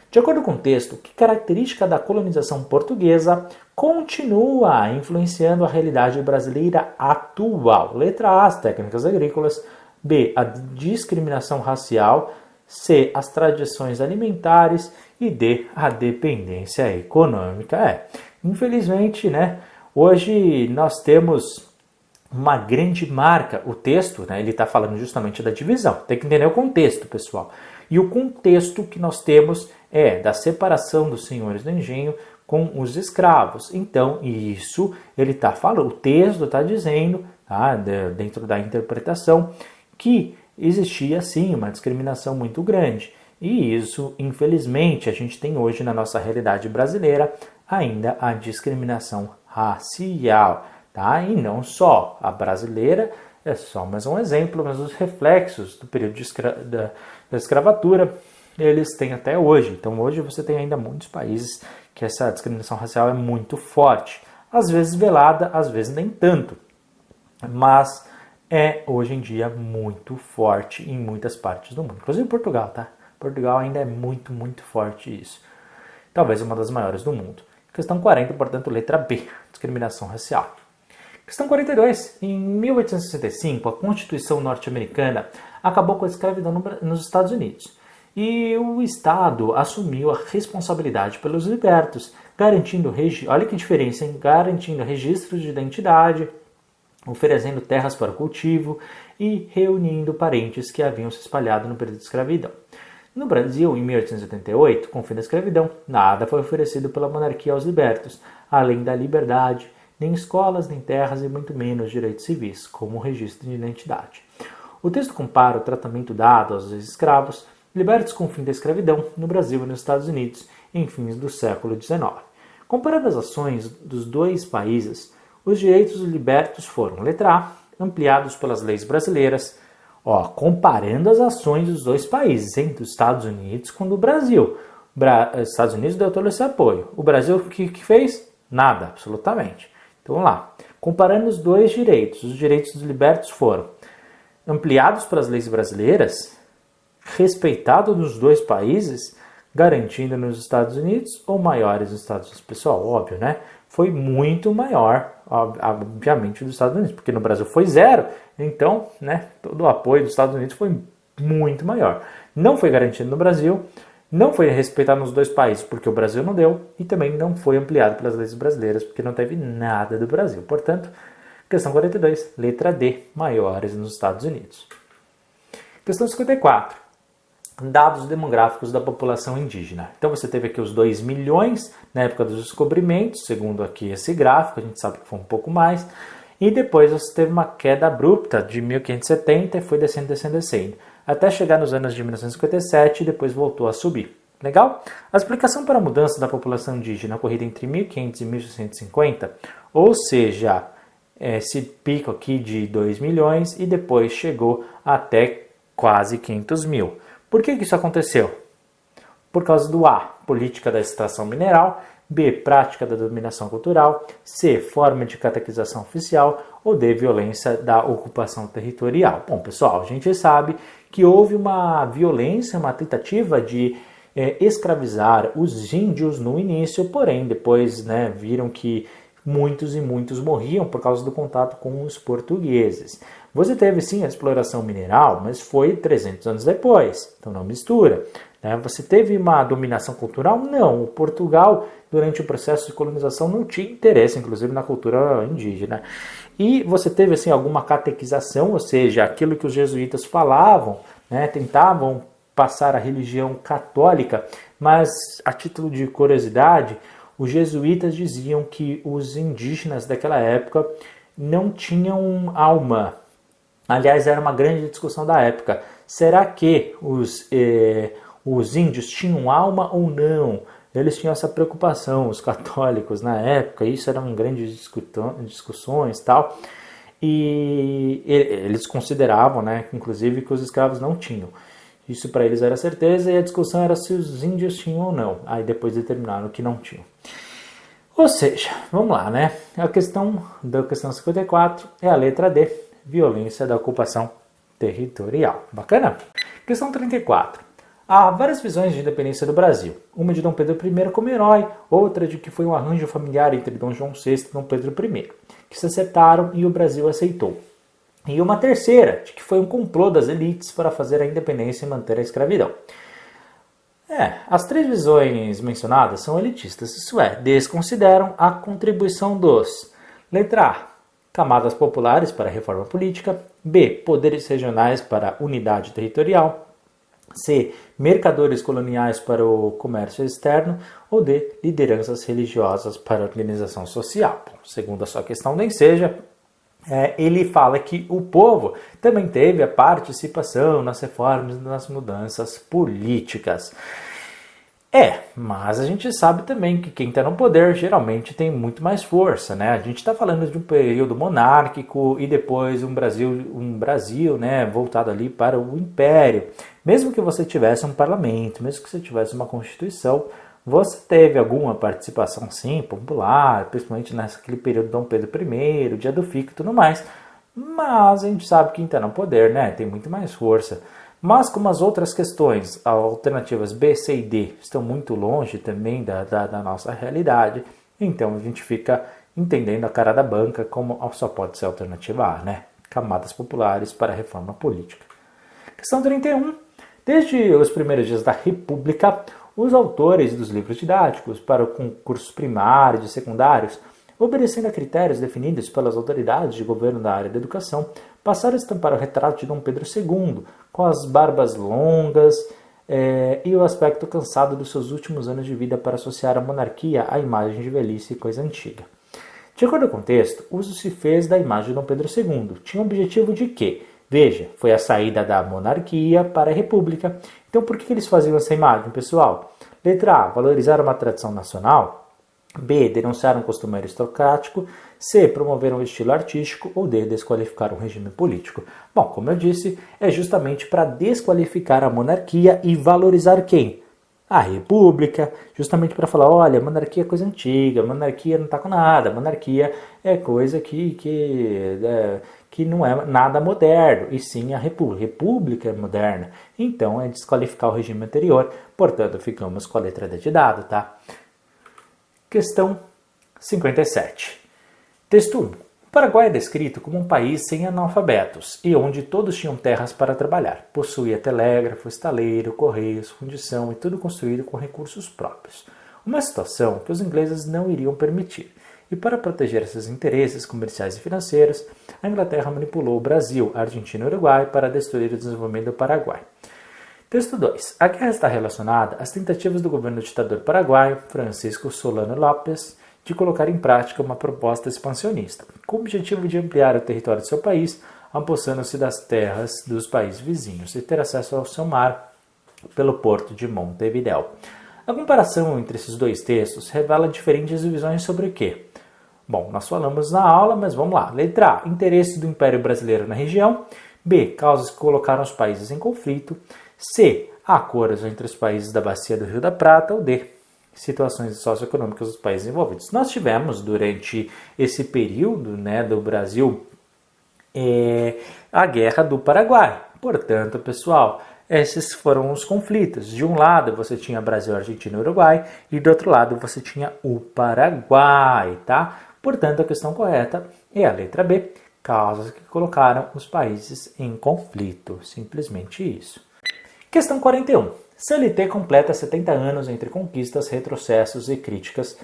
De acordo com o texto, que característica da colonização portuguesa continua influenciando a realidade brasileira atual? Letra A, as técnicas agrícolas. B, a discriminação racial. C, as tradições alimentares. E D, a dependência econômica. Infelizmente, né, hoje nós temos uma grande marca. O texto, né, ele está falando justamente da divisão. Tem que entender o contexto, pessoal. E o contexto que nós temos é da separação dos senhores do engenho com os escravos. Então, isso ele está falando, o texto está dizendo, tá, dentro da interpretação, que existia sim uma discriminação muito grande. E isso, infelizmente, a gente tem hoje na nossa realidade brasileira ainda a discriminação racial. Tá? E não só a brasileira, é só mais um exemplo, mas os reflexos do período da escravatura eles têm até hoje. Então hoje você tem ainda muitos países que essa discriminação racial é muito forte. Às vezes velada, às vezes nem tanto. Mas é hoje em dia muito forte em muitas partes do mundo. Inclusive Portugal, tá? Portugal ainda é muito, muito forte isso. Talvez uma das maiores do mundo. Questão 40, portanto, letra B, discriminação racial. Questão 42. Em 1865, a Constituição norte-americana acabou com a escravidão nos Estados Unidos. E o Estado assumiu a responsabilidade pelos libertos, garantindo, olha que diferença, hein? Garantindo registros de identidade, oferecendo terras para o cultivo e reunindo parentes que haviam se espalhado no período de escravidão. No Brasil, em 1888, com o fim da escravidão, nada foi oferecido pela monarquia aos libertos, além da liberdade, nem escolas, nem terras e muito menos direitos civis, como o registro de identidade. O texto compara o tratamento dado aos escravos libertos com o fim da escravidão no Brasil e nos Estados Unidos em fins do século XIX. Comparando as ações dos dois países, os direitos dos libertos foram, letra A, ampliados pelas leis brasileiras, comparando as ações dos dois países, hein, dos Estados Unidos com do Brasil. Os Estados Unidos deu todo esse apoio. O Brasil o que fez? Nada, absolutamente. Então vamos lá. Comparando os dois direitos, os direitos dos libertos foram ampliados pelas leis brasileiras, respeitado nos dois países, garantindo nos Estados Unidos ou maiores nos Estados Unidos. Pessoal, óbvio, né? Foi muito maior, obviamente, dos Estados Unidos, porque no Brasil foi zero, então, né, todo o apoio dos Estados Unidos foi muito maior. Não foi garantido no Brasil, não foi respeitado nos dois países, porque o Brasil não deu, e também não foi ampliado pelas leis brasileiras, porque não teve nada do Brasil. Portanto, questão 42, letra D, maiores nos Estados Unidos. Questão 54. Dados demográficos da população indígena. Então você teve aqui os 2 milhões na época dos descobrimentos, segundo aqui esse gráfico, a gente sabe que foi um pouco mais, e depois você teve uma queda abrupta de 1570 e foi descendo, até chegar nos anos de 1957 e depois voltou a subir. Legal? A explicação para a mudança da população indígena ocorrida entre 1500 e 1650, ou seja, esse pico aqui de 2 milhões e depois chegou até quase 500 mil. Por que isso aconteceu? Por causa do A, política da extração mineral, B, prática da dominação cultural, C, forma de catequização oficial ou D, violência da ocupação territorial. Bom, pessoal, a gente sabe que houve uma violência, uma tentativa de escravizar os índios no início, porém depois, né, viram que muitos e muitos morriam por causa do contato com os portugueses. Você teve sim a exploração mineral, mas foi 300 anos depois, então não mistura. Né? Você teve uma dominação cultural? Não. O Portugal, durante o processo de colonização, não tinha interesse, inclusive, na cultura indígena. E você teve assim, alguma catequização, ou seja, aquilo que os jesuítas falavam, né, tentavam passar a religião católica, mas a título de curiosidade, os jesuítas diziam que os indígenas daquela época não tinham alma. Aliás, era uma grande discussão da época. Será que os índios tinham alma ou não? Eles tinham essa preocupação, os católicos na época, isso eram grandes discussões e tal. E eles consideravam, né, inclusive, que os escravos não tinham. Isso para eles era certeza e a discussão era se os índios tinham ou não. Aí depois determinaram que não tinham. Ou seja, vamos lá, né? A questão da questão 54 é a letra D, violência da ocupação territorial. Bacana? Questão 34. Há várias visões de independência do Brasil. Uma de Dom Pedro I como herói, outra de que foi um arranjo familiar entre Dom João VI e Dom Pedro I, que se acertaram e o Brasil aceitou. E uma terceira, de que foi um complô das elites para fazer a independência e manter a escravidão. As três visões mencionadas são elitistas, isso é, desconsideram a contribuição dos letra A, camadas populares para a reforma política, B, poderes regionais para a unidade territorial, C, mercadores coloniais para o comércio externo, ou D, lideranças religiosas para a organização social. Bom, segundo a sua questão, nem seja. Ele fala que o povo também teve a participação nas reformas e nas mudanças políticas. Mas a gente sabe também que quem está no poder geralmente tem muito mais força, né? A gente está falando de um período monárquico e depois um Brasil, né, voltado ali para o Império. Mesmo que você tivesse um parlamento, mesmo que você tivesse uma constituição, você teve alguma participação, sim, popular, principalmente naquele período de Dom Pedro I, Dia do Fico e tudo mais. Mas a gente sabe que quem está no poder, né, tem muito mais força. Mas como as outras questões, alternativas B, C e D, estão muito longe também da nossa realidade, então a gente fica entendendo a cara da banca como só pode ser a alternativa A, né? Camadas populares para a reforma política. Questão 31. Desde os primeiros dias da República, os autores dos livros didáticos para cursos primários e secundários, obedecendo a critérios definidos pelas autoridades de governo da área da educação, passaram a estampar o retrato de Dom Pedro II, com as barbas longas e o aspecto cansado dos seus últimos anos de vida para associar a monarquia à imagem de velhice e coisa antiga. De acordo com o texto, uso se fez da imagem de Dom Pedro II. Tinha o objetivo de que, veja, foi a saída da monarquia para a república. Então por que eles faziam essa imagem, pessoal? Letra A, valorizar uma tradição nacional. B, denunciar um costume aristocrático. C, promover um estilo artístico. Ou D, desqualificar um regime político. Bom, como eu disse, é justamente para desqualificar a monarquia e valorizar quem? A república, justamente para falar, olha, monarquia é coisa antiga, monarquia não está com nada, monarquia é coisa que não é nada moderno, e sim a república é moderna. Então é desqualificar o regime anterior, portanto ficamos com a letra D de dado, tá? Questão 57. Texto 1. O Paraguai é descrito como um país sem analfabetos e onde todos tinham terras para trabalhar. Possuía telégrafo, estaleiro, correios, fundição e tudo construído com recursos próprios. Uma situação que os ingleses não iriam permitir. E para proteger esses interesses comerciais e financeiros, a Inglaterra manipulou o Brasil, Argentina e Uruguai para destruir o desenvolvimento do Paraguai. Texto 2. A guerra está relacionada às tentativas do governo ditador paraguaio, Francisco Solano Lopes, de colocar em prática uma proposta expansionista, com o objetivo de ampliar o território de seu país, apossando-se das terras dos países vizinhos e ter acesso ao seu mar pelo porto de Montevidéu. A comparação entre esses dois textos revela diferentes visões sobre o quê? Bom, nós falamos na aula, mas vamos lá. Letra A. Interesse do Império Brasileiro na região. B. Causas que colocaram os países em conflito. C. Acordos entre os países da Bacia do Rio da Prata. Ou D. Situações socioeconômicas dos países envolvidos. Nós tivemos, durante esse período, né, do Brasil, a Guerra do Paraguai. Portanto, pessoal, esses foram os conflitos. De um lado você tinha Brasil, Argentina e Uruguai, e do outro lado você tinha o Paraguai, tá? Portanto, a questão correta é a letra B, causas que colocaram os países em conflito. Simplesmente isso. Questão 41. CLT completa 70 anos entre conquistas, retrocessos e críticas.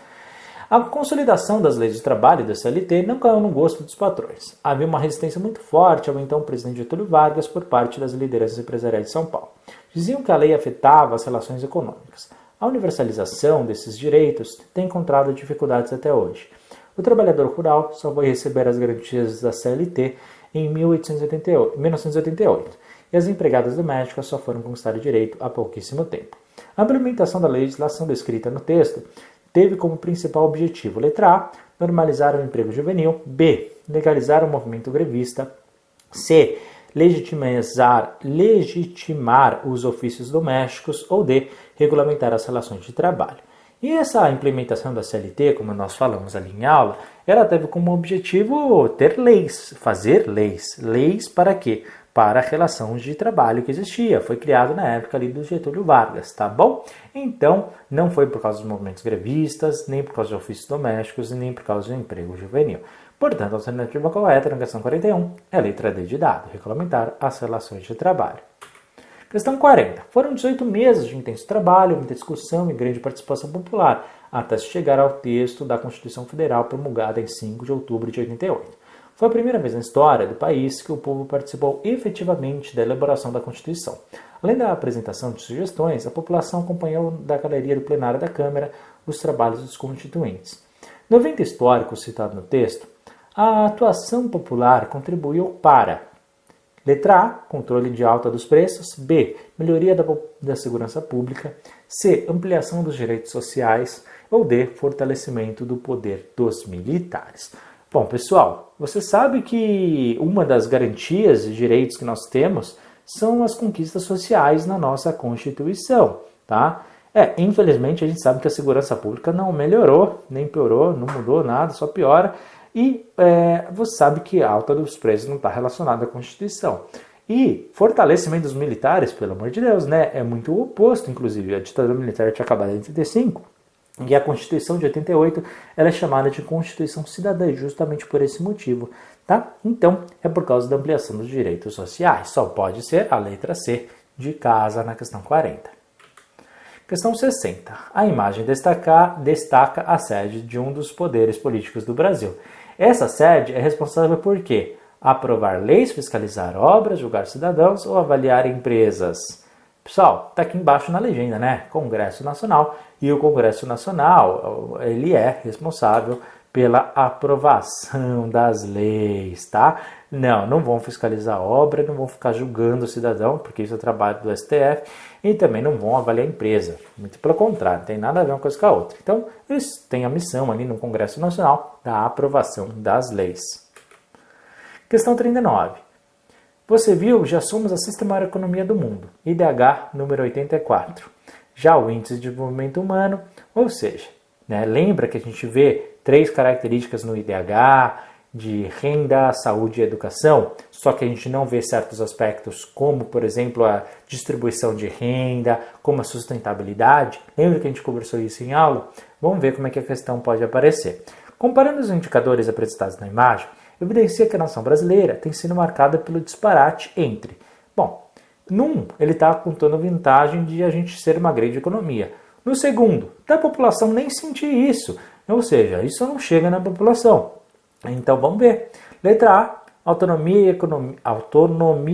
A consolidação das leis de trabalho da CLT não caiu no gosto dos patrões. Havia uma resistência muito forte ao então presidente Getúlio Vargas por parte das lideranças empresariais de São Paulo. Diziam que a lei afetava as relações econômicas. A universalização desses direitos tem encontrado dificuldades até hoje. O trabalhador rural só foi receber as garantias da CLT em 1988, e as empregadas domésticas só foram conquistar o direito há pouquíssimo tempo. A implementação da legislação descrita no texto teve como principal objetivo, letra A, normalizar o emprego juvenil, B, legalizar o movimento grevista, C, legitimar os ofícios domésticos, ou D, regulamentar as relações de trabalho. E essa implementação da CLT, como nós falamos ali em aula, ela teve como objetivo ter leis, fazer leis. Leis para quê? Para a relação de trabalho que existia. Foi criado na época ali do Getúlio Vargas, tá bom? Então, não foi por causa dos movimentos grevistas, nem por causa de ofícios domésticos, e nem por causa do emprego juvenil. Portanto, a alternativa correta na questão 41 é a letra D de dado, regulamentar as relações de trabalho. Questão 40. Foram 18 meses de intenso trabalho, muita discussão e grande participação popular, até se chegar ao texto da Constituição Federal promulgada em 5 de outubro de 88. Foi a primeira vez na história do país que o povo participou efetivamente da elaboração da Constituição. Além da apresentação de sugestões, a população acompanhou da galeria do plenário da Câmara os trabalhos dos constituintes. No evento histórico citado no texto, a atuação popular contribuiu para: letra A, controle de alta dos preços, B, melhoria da segurança pública, C, ampliação dos direitos sociais, ou D, fortalecimento do poder dos militares. Bom, pessoal, você sabe que uma das garantias e direitos que nós temos são as conquistas sociais na nossa Constituição, tá? Infelizmente a gente sabe que a segurança pública não melhorou, nem piorou, não mudou nada, só piora. E você sabe que a alta dos preços não está relacionada à Constituição. E fortalecimento dos militares, pelo amor de Deus, né? É muito o oposto, inclusive. A ditadura militar tinha acabado em 85. E a Constituição de 88 ela é chamada de Constituição Cidadã, justamente por esse motivo, tá? Então, é por causa da ampliação dos direitos sociais. Só pode ser a letra C de casa na questão 40. Questão 60. A imagem destaca a sede de um dos poderes políticos do Brasil. Essa sede é responsável por quê? Aprovar leis, fiscalizar obras, julgar cidadãos ou avaliar empresas. Pessoal, está aqui embaixo na legenda, né? Congresso Nacional. E o Congresso Nacional, ele é responsável pela aprovação das leis, tá? Não vão fiscalizar a obra, não vão ficar julgando o cidadão, porque isso é trabalho do STF, e também não vão avaliar a empresa. Muito pelo contrário, não tem nada a ver uma coisa com a outra. Então, eles têm a missão ali no Congresso Nacional da aprovação das leis. Questão 39. Você viu, já somos a sexta maior economia do mundo, IDH número 84. Já o Índice de Desenvolvimento Humano, ou seja, né, lembra que a gente vê 3 características no IDH, de renda, saúde e educação, só que a gente não vê certos aspectos como, por exemplo, a distribuição de renda, como a sustentabilidade. Lembra que a gente conversou isso em aula? Vamos ver como é que a questão pode aparecer. Comparando os indicadores apresentados na imagem, evidencia que a nação brasileira tem sido marcada pelo disparate entre, num, ele está contando a vantagem de a gente ser uma grande economia. No segundo, da população nem sentir isso, ou seja, isso não chega na população. Então vamos ver. Letra A, autonomia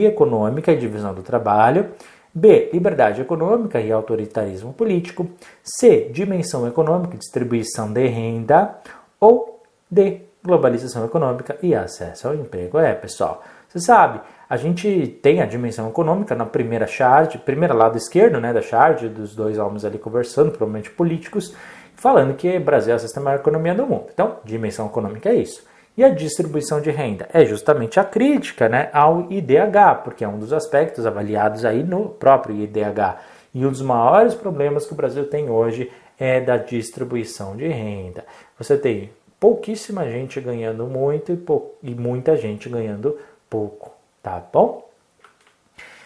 econômica e divisão do trabalho. B, liberdade econômica e autoritarismo político. C, dimensão econômica e distribuição de renda. Ou D, globalização econômica e acesso ao emprego. Pessoal, você sabe, a gente tem a dimensão econômica na primeira chart, primeiro lado esquerdo, né, da chart, dos 2 homens ali conversando, provavelmente políticos, falando que o Brasil é a sexta maior economia do mundo. Então, dimensão econômica é isso. E a distribuição de renda é justamente a crítica, né, ao IDH, porque é um dos aspectos avaliados aí no próprio IDH. E um dos maiores problemas que o Brasil tem hoje é da distribuição de renda. Você tem pouquíssima gente ganhando muito e muita gente ganhando pouco, tá bom?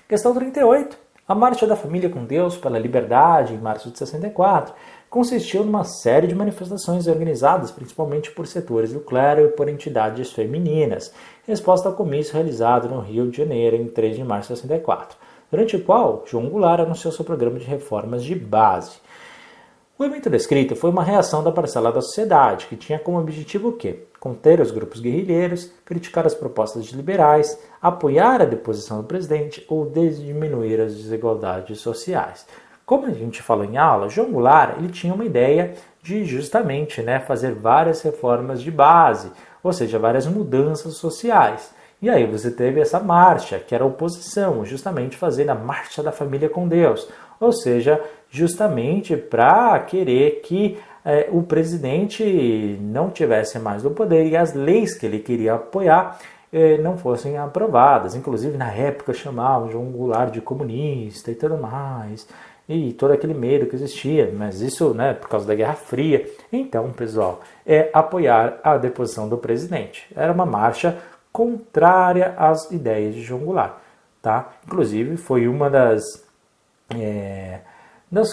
Questão 38. A Marcha da Família com Deus pela Liberdade, em março de 64, consistiu numa série de manifestações organizadas principalmente por setores do clero e por entidades femininas, em resposta ao comício realizado no Rio de Janeiro em 3 de março de 64, durante o qual João Goulart anunciou seu programa de reformas de base. O evento descrito foi uma reação da parcela da sociedade, que tinha como objetivo o quê? Conter os grupos guerrilheiros, criticar as propostas de liberais, apoiar a deposição do presidente ou diminuir as desigualdades sociais. Como a gente falou em aula, João Goulart ele tinha uma ideia de justamente fazer várias reformas de base, ou seja, várias mudanças sociais. E aí você teve essa marcha, que era a oposição, justamente fazendo a Marcha da Família com Deus, ou seja, justamente para querer que o presidente não tivesse mais o poder e as leis que ele queria apoiar não fossem aprovadas. Inclusive, na época, chamavam João Goulart de comunista e tudo mais, e todo aquele medo que existia, mas isso por causa da Guerra Fria. Então, pessoal, é apoiar a deposição do presidente. Era uma marcha contrária às ideias de João Goulart. Tá? Inclusive, foi uma das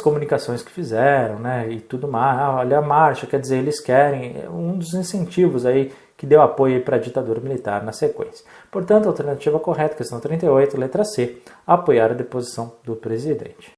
comunicações que fizeram, e tudo mais. Olha a marcha, quer dizer, eles querem um dos incentivos aí que deu apoio para a ditadura militar na sequência. Portanto, a alternativa correta, questão 38, letra C, apoiar a deposição do presidente.